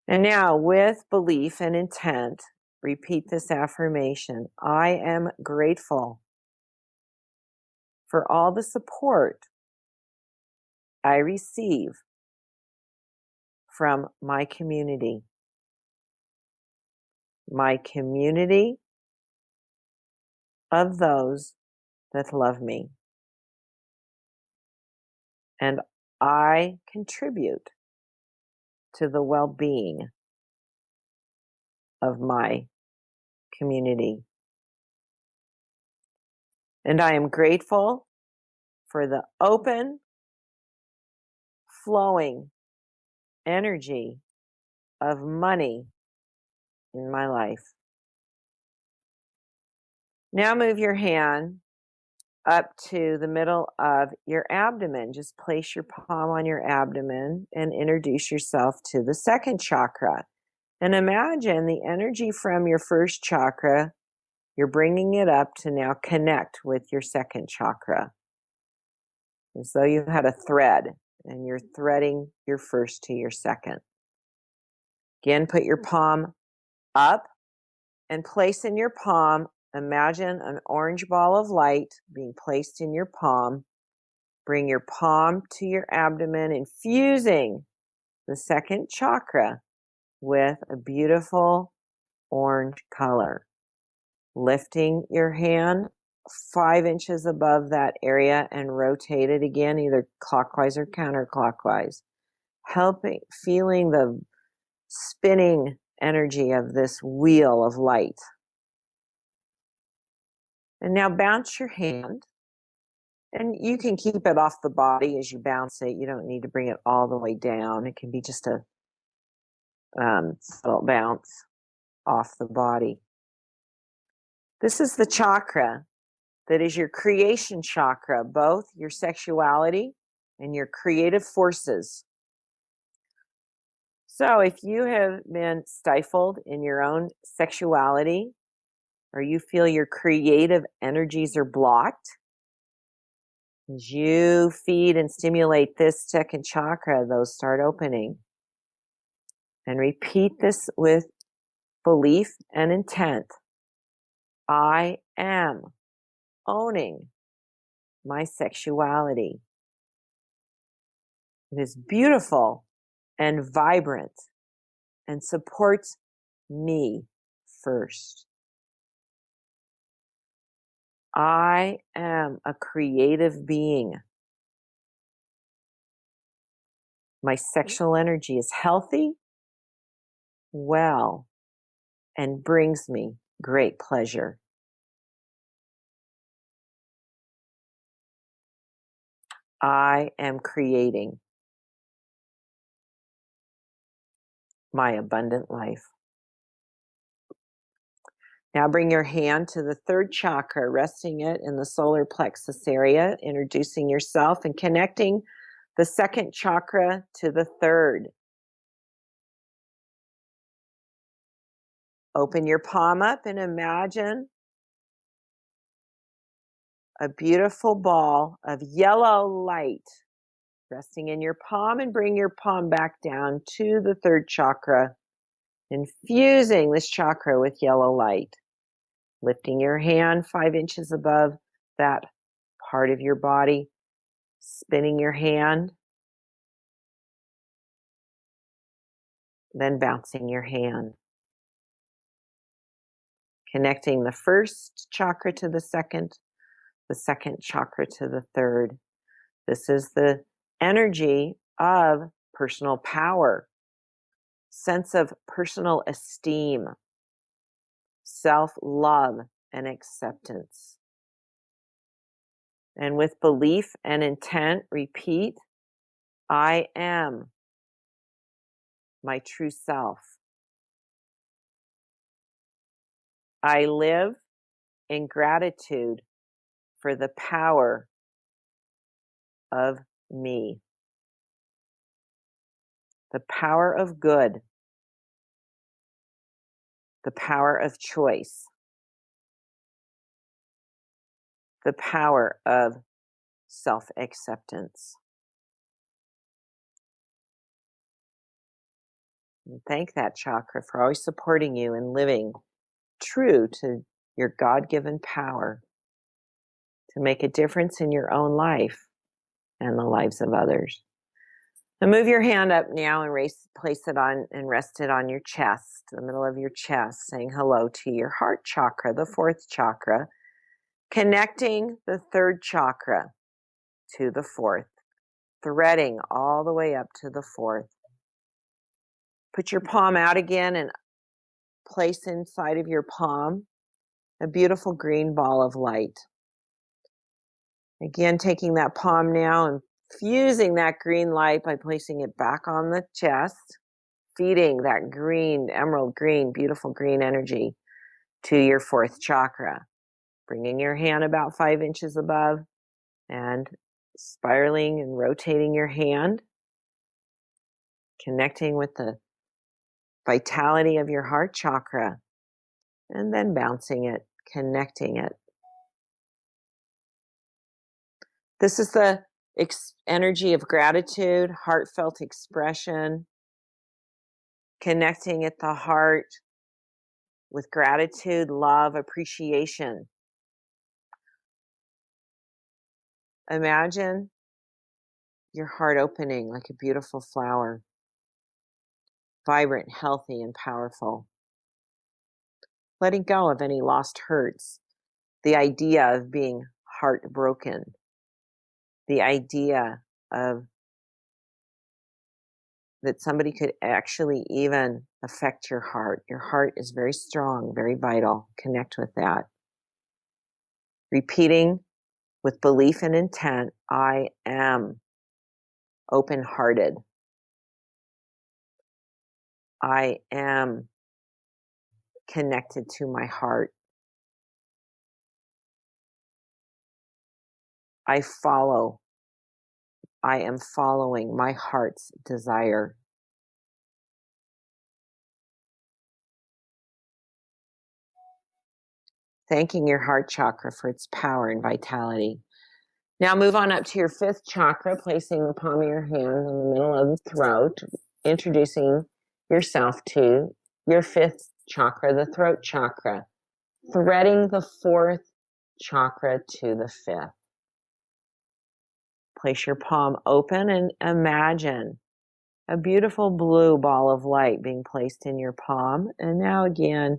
Speaker 2: And now, with belief and intent, repeat this affirmation. I am grateful for all the support I receive from my community of those that love me. And I contribute to the well-being of my community. And I am grateful for the open, flowing energy of money in my life. Now move your hand up to the middle of your abdomen. Just place your palm on your abdomen and introduce yourself to the second chakra. And imagine the energy from your first chakra, you're bringing it up to now connect with your second chakra. As though you had a thread and you're threading your first to your second. Again, put your palm up and place in your palm, imagine an orange ball of light being placed in your palm. Bring your palm to your abdomen, infusing the second chakra with a beautiful orange color. Lifting your hand 5 inches above that area and rotate it again, either clockwise or counterclockwise. Feeling the spinning energy of this wheel of light. And now bounce your hand. And you can keep it off the body as you bounce it. You don't need to bring it all the way down. It can be just a subtle bounce off the body. This is the chakra that is your creation chakra, both your sexuality and your creative forces. So if you have been stifled in your own sexuality, or you feel your creative energies are blocked, as you feed and stimulate this second chakra, those start opening. And repeat this with belief and intent. I am owning my sexuality. It is beautiful and vibrant and supports me first. I am a creative being. My sexual energy is healthy, well, and brings me great pleasure. I am creating my abundant life. Now bring your hand to the third chakra, resting it in the solar plexus area, introducing yourself and connecting the second chakra to the third. Open your palm up and imagine a beautiful ball of yellow light resting in your palm, and bring your palm back down to the third chakra, infusing this chakra with yellow light. Lifting your hand 5 inches above that part of your body, spinning your hand, then bouncing your hand. Connecting the first chakra to the second chakra to the third. This is the energy of personal power, sense of personal esteem, self-love and acceptance. And with belief and intent, repeat, I am my true self. I live in gratitude for the power of me, the power of good, the power of choice, the power of self-acceptance. And thank that chakra for always supporting you and living true to your God-given power to make a difference in your own life and the lives of others. And move your hand up now and place it on and rest it on your chest, the middle of your chest, saying hello to your heart chakra, the fourth chakra, connecting the third chakra to the fourth, threading all the way up to the fourth. Put your palm out again and place inside of your palm a beautiful green ball of light. Again, taking that palm now and fusing that green light by placing it back on the chest, feeding that green, emerald green, beautiful green energy to your fourth chakra. bringing your hand about 5 inches above and spiraling and rotating your hand, connecting with the vitality of your heart chakra, and then bouncing it, connecting it. This is the energy of gratitude, heartfelt expression, connecting at the heart with gratitude, love, appreciation. Imagine your heart opening like a beautiful flower, vibrant, healthy, and powerful. Letting go of any lost hurts, the idea of being heartbroken, the idea of that somebody could actually even affect your heart. Your heart is very strong, very vital. Connect with that. Repeating with belief and intent, I am open-hearted. I am connected to my heart. I am following my heart's desire. Thanking your heart chakra for its power and vitality. Now move on up to your 5th chakra, placing the palm of your hand in the middle of the throat, introducing yourself to your 5th chakra, the throat chakra, threading the 4th chakra to the 5th. Place your palm open and imagine a beautiful blue ball of light being placed in your palm. And now again,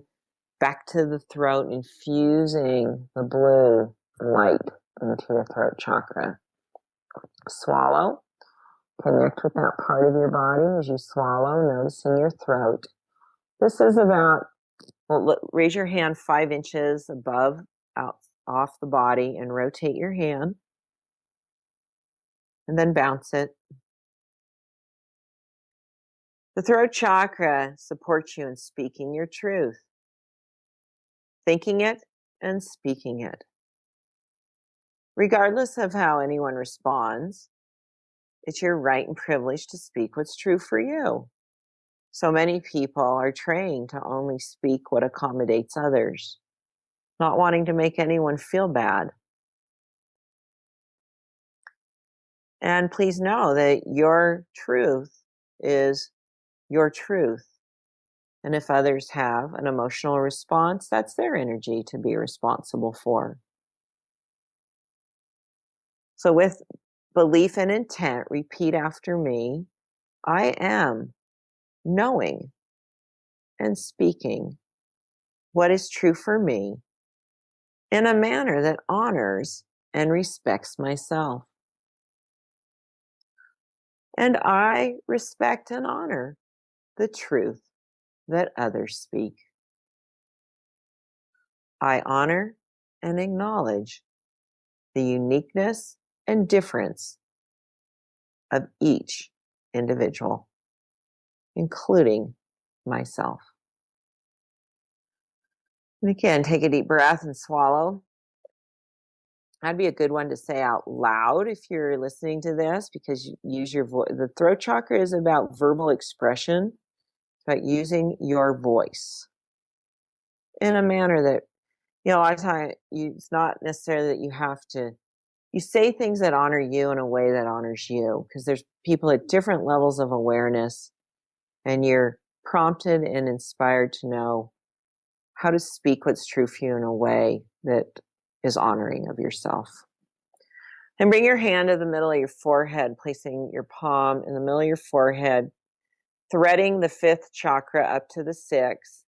Speaker 2: back to the throat, infusing the blue light into your throat chakra. Swallow. Connect with that part of your body as you swallow, noticing your throat. This is about, raise your hand 5 inches above, out off the body, and rotate your hand. And then bounce it. The throat chakra supports you in speaking your truth, thinking it and speaking it. Regardless of how anyone responds, it's your right and privilege to speak what's true for you. So many people are trained to only speak what accommodates others, not wanting to make anyone feel bad. And please know that your truth is your truth. And if others have an emotional response, that's their energy to be responsible for. So with belief and intent, repeat after me. I am knowing and speaking what is true for me in a manner that honors and respects myself. And I respect and honor the truth that others speak. I honor and acknowledge the uniqueness and difference of each individual, including myself. And again, take a deep breath and swallow. That'd be a good one to say out loud if you're listening to this, because you use your voice. The throat chakra is about verbal expression, about using your voice in a manner that, a lot of times it's not necessarily that you say things that honor you in a way that honors you, because there's people at different levels of awareness, and you're prompted and inspired to know how to speak what's true for you in a way that is honoring of yourself. And bring your hand to the middle of your forehead, placing your palm in the middle of your forehead, threading the 5th chakra up to the 6th,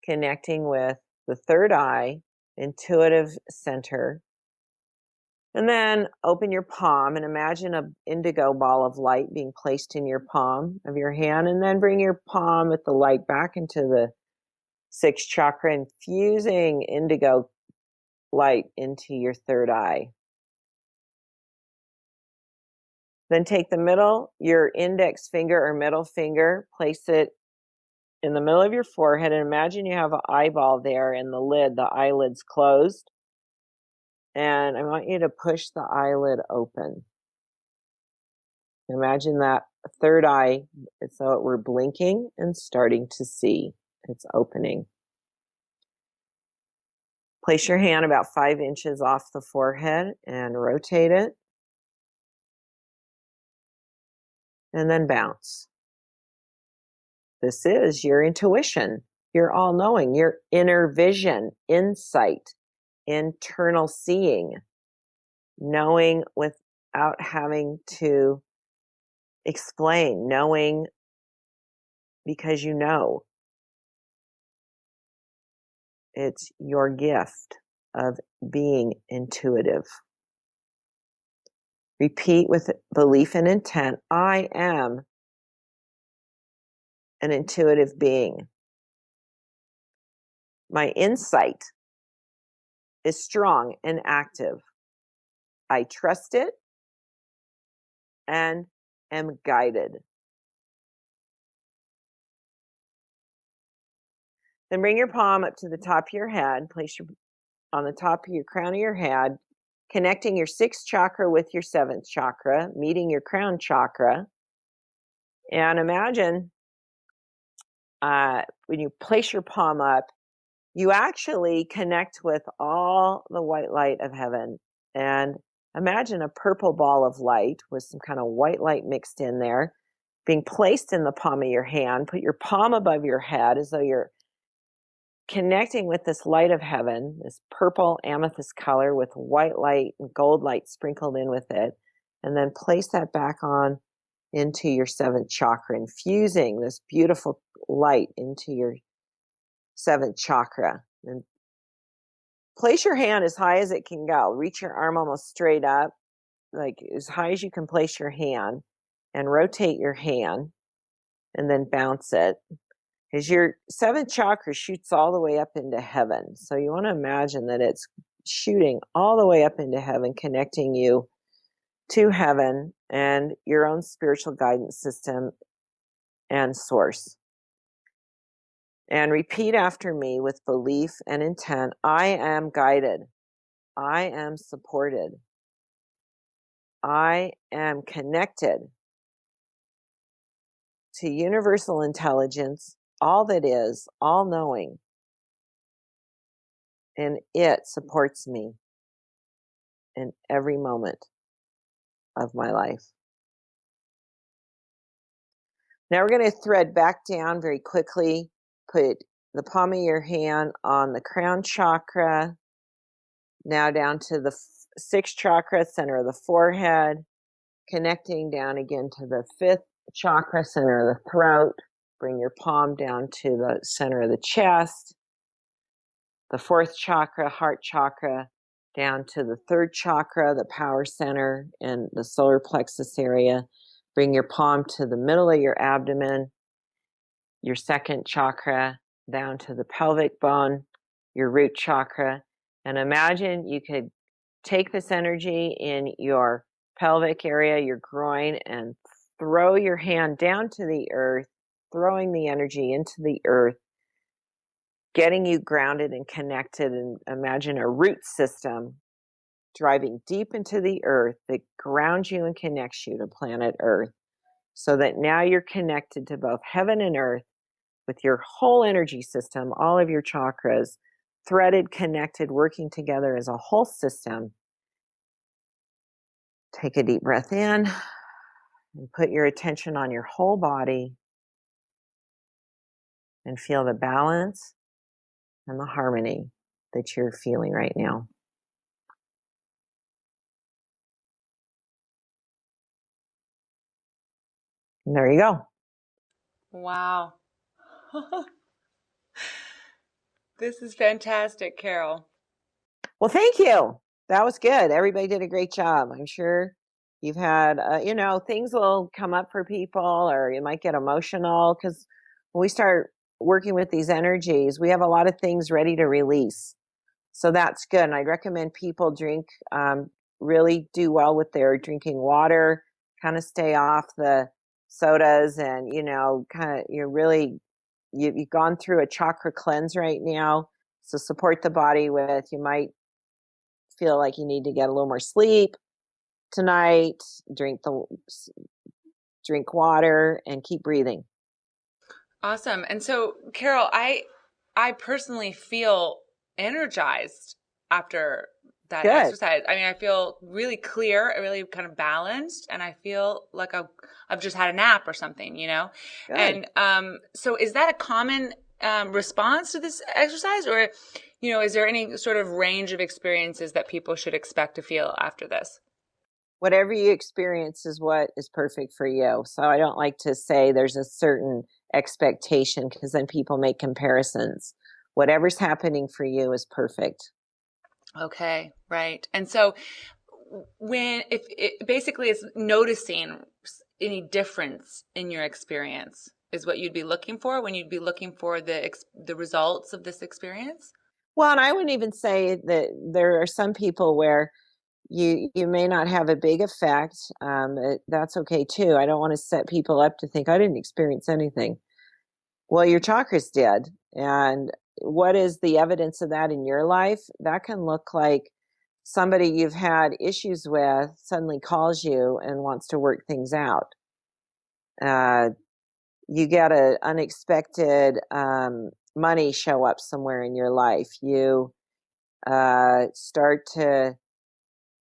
Speaker 2: connecting with the 3rd eye, intuitive center. And then open your palm and imagine an indigo ball of light being placed in your palm of your hand, and then bring your palm with the light back into the 6th chakra, infusing indigo light into your 3rd eye. Then take your index finger or middle finger, place it in the middle of your forehead, and imagine you have an eyeball there and the eyelid's closed. And I want you to push the eyelid open. Imagine that third eye, it's though we're blinking and starting to see. It's opening. Place your hand about 5 inches off the forehead and rotate it. And then bounce. This is your intuition, your all-knowing, your inner vision, insight, internal seeing, knowing without having to explain, knowing because you know. It's your gift of being intuitive. Repeat with belief and intent, I am an intuitive being. My insight is strong and active. I trust it and am guided. Then bring your palm up to the top of your head. Place your on the top of your crown of your head, connecting your 6th chakra with your 7th chakra, meeting your crown chakra. And imagine when you place your palm up, you actually connect with all the white light of heaven. And imagine a purple ball of light with some kind of white light mixed in there, being placed in the palm of your hand. Put your palm above your head as though you're connecting with this light of heaven, this purple amethyst color with white light and gold light sprinkled in with it. And then place that back on into your 7th chakra, infusing this beautiful light into your 7th chakra. And place your hand as high as it can go. Reach your arm almost straight up, like as high as you can place your hand, and rotate your hand and then bounce it. Because your 7th chakra shoots all the way up into heaven. So you want to imagine that it's shooting all the way up into heaven, connecting you to heaven and your own spiritual guidance system and source. And repeat after me with belief and intent. I am guided. I am supported. I am connected to universal intelligence, all that is, all knowing, and it supports me in every moment of my life. Now we're going to thread back down very quickly. Put the palm of your hand on the crown chakra, now down to the 6th chakra, center of the forehead, connecting down again to the 5th chakra, center of the throat. Bring your palm down to the center of the chest, the 4th chakra, heart chakra, down to the 3rd chakra, the power center and the solar plexus area. Bring your palm to the middle of your abdomen, your 2nd chakra, down to the pelvic bone, your root chakra. And imagine you could take this energy in your pelvic area, your groin, and throw your hand down to the earth, throwing the energy into the earth, getting you grounded and connected. And imagine a root system driving deep into the earth that grounds you and connects you to planet Earth, so that now you're connected to both heaven and earth with your whole energy system, all of your chakras, threaded, connected, working together as a whole system. Take a deep breath in and put your attention on your whole body and feel the balance and the harmony that you're feeling right now. And there you go.
Speaker 1: Wow. This is fantastic, Carol.
Speaker 2: Well, thank you. That was good. Everybody did a great job. I'm sure you've had, things will come up for people, or you might get emotional, because when we start working with these energies, we have a lot of things ready to release. So that's good. And I'd recommend people really do well with their drinking water, kind of stay off the sodas, and, you've gone through a chakra cleanse right now. So support the body with, you might feel like you need to get a little more sleep tonight, drink water, and keep breathing.
Speaker 1: Awesome. And so, Carol, I personally feel energized after that
Speaker 2: Good.
Speaker 1: exercise. I mean, I feel really clear, really kind of balanced, and I feel like I've just had a nap or something, you know?
Speaker 2: Good.
Speaker 1: And so is that a common response to this exercise, or, you know, is there any sort of range of experiences that people should expect to feel after this?
Speaker 2: Whatever you experience is what is perfect for you. So I don't like to say there's a certain expectation, because then people make comparisons. Whatever's happening for you is perfect.
Speaker 1: Okay, right. And so when if it basically it's noticing any difference in your experience is what you'd be looking for when you'd be looking for the results of this experience.
Speaker 2: Well, and I wouldn't even say that there are some people where you may not have a big effect. That's okay too. I don't want to set people up to think I didn't experience anything. Well, your chakras did. And what is the evidence of that in your life? That can look like somebody you've had issues with suddenly calls you and wants to work things out. You get an unexpected money show up somewhere in your life. You start to,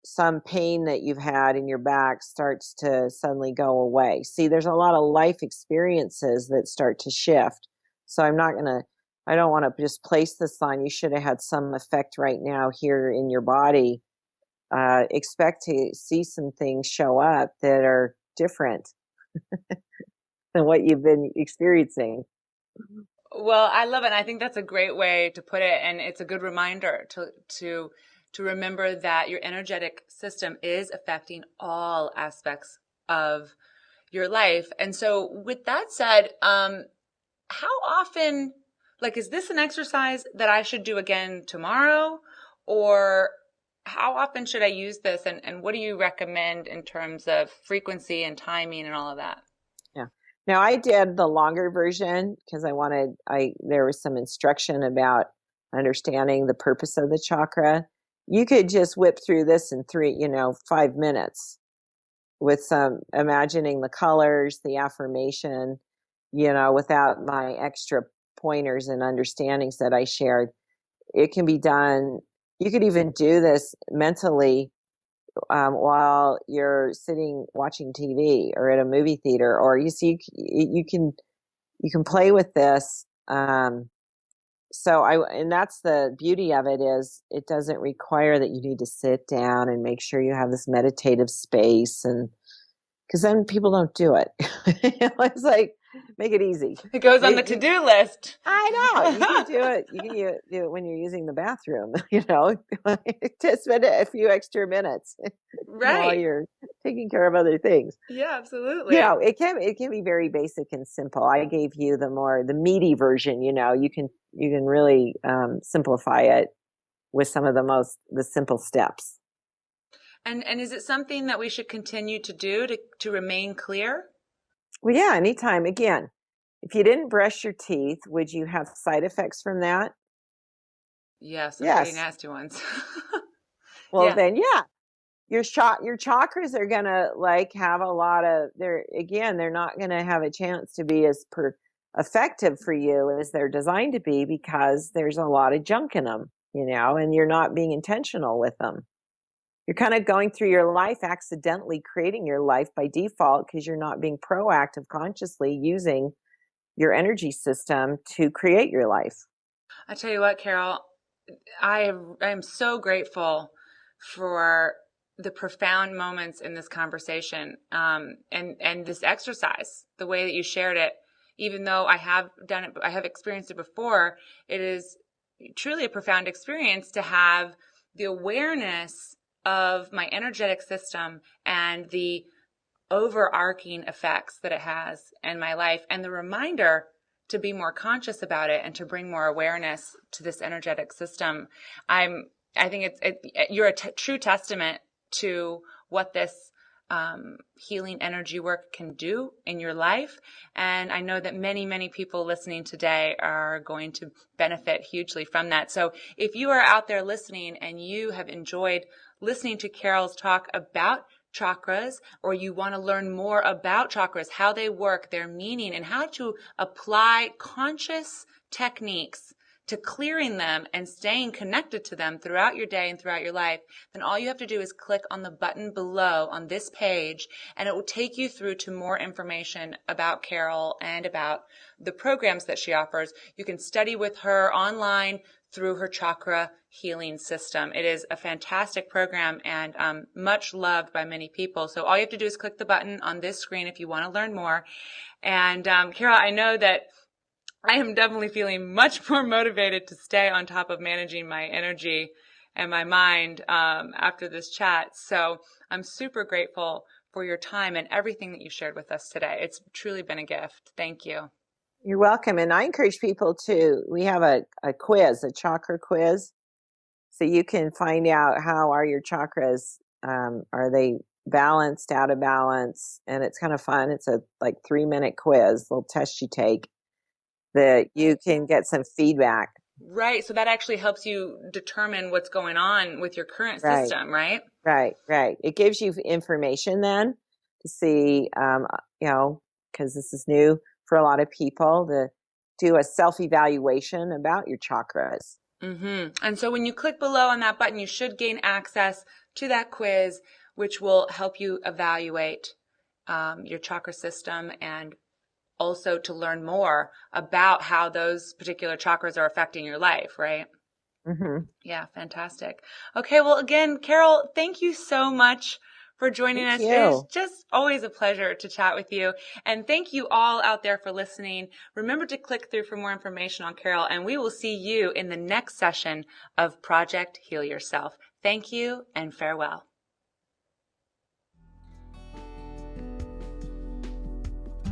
Speaker 2: some pain that you've had in your back starts to suddenly go away. See, there's a lot of life experiences that start to shift. So I don't want to just place this on, you should have had some effect right now here in your body. Expect to see some things show up that are different than what you've been experiencing.
Speaker 1: Well, I love it. And I think that's a great way to put it, and it's a good reminder to remember that your energetic system is affecting all aspects of your life. And so with that said, how often, like, is this an exercise that I should do again tomorrow? Or how often should I use this? And what do you recommend in terms of frequency and timing and all of that?
Speaker 2: Yeah. Now I did the longer version because there was some instruction about understanding the purpose of the chakra. You could just whip through this in 5 minutes with some imagining the colors, the affirmation, without my extra pointers and understandings that I shared. It can be done. You could even do this mentally while you're sitting watching TV or at a movie theater, or you can play with this. And that's the beauty of it, is it doesn't require that you need to sit down and make sure you have this meditative space, and because then people don't do it. It's like, make it easy.
Speaker 1: It goes on the to-do list.
Speaker 2: I know. You can do it. You can do it when you're using the bathroom, to spend a few extra minutes while
Speaker 1: Right.
Speaker 2: you're taking care of other things.
Speaker 1: Yeah, absolutely.
Speaker 2: It can be very basic and simple. I gave you the meaty version. You can really simplify it with some of the simple steps.
Speaker 1: And is it something that we should continue to do to remain clear?
Speaker 2: Well, yeah, anytime. Again, if you didn't brush your teeth, would you have side effects from that?
Speaker 1: Yes, some
Speaker 2: Yes.
Speaker 1: pretty nasty ones.
Speaker 2: Well,
Speaker 1: Yeah.
Speaker 2: then, yeah, your chakras are gonna have a lot of, they're not gonna have a chance to be as effective for you as they're designed to be, because there's a lot of junk in them, and you're not being intentional with them. You're kind of going through your life accidentally creating your life by default, because you're not being proactive consciously using your energy system to create your life.
Speaker 1: I tell you what, Carol, I am so grateful for the profound moments in this conversation, and this exercise, the way that you shared it. Even though I have done it, I have experienced it before, it is truly a profound experience to have the awareness of my energetic system and the overarching effects that it has in my life, and the reminder to be more conscious about it and to bring more awareness to this energetic system. I think you're a true testament to what this healing energy work can do in your life. And I know that many, many people listening today are going to benefit hugely from that. So if you are out there listening and you have enjoyed listening to Carol's talk about chakras, or you want to learn more about chakras, how they work, their meaning, and how to apply conscious techniques to clearing them and staying connected to them throughout your day and throughout your life, then all you have to do is click on the button below on this page, and it will take you through to more information about Carol and about the programs that she offers. You can study with her online through her Chakra Healing system. It is a fantastic program and much loved by many people. So all you have to do is click the button on this screen if you want to learn more. And Carol, I know that I am definitely feeling much more motivated to stay on top of managing my energy and my mind after this chat. So I'm super grateful for your time and everything that you shared with us today. It's truly been a gift. Thank you.
Speaker 2: You're welcome. And I encourage people to, we have a quiz, a chakra quiz. So you can find out how are your chakras, are they balanced, out of balance? And it's kind of fun. It's a 3-minute quiz, little test you take that you can get some feedback.
Speaker 1: Right. So that actually helps you determine what's going on with your current system, right?
Speaker 2: Right. It gives you information then to see, because this is new for a lot of people, to do a self-evaluation about your chakras.
Speaker 1: Mm-hmm. And so when you click below on that button, you should gain access to that quiz, which will help you evaluate your chakra system and also to learn more about how those particular chakras are affecting your life, right?
Speaker 2: Mm-hmm.
Speaker 1: Yeah, fantastic. Okay, well, again, Carol, thank you so much for joining us. It is just always a pleasure to chat with you. And thank you all out there for listening. Remember to click through for more information on Carol, and we will see you in the next session of Project Heal Yourself. Thank you and farewell.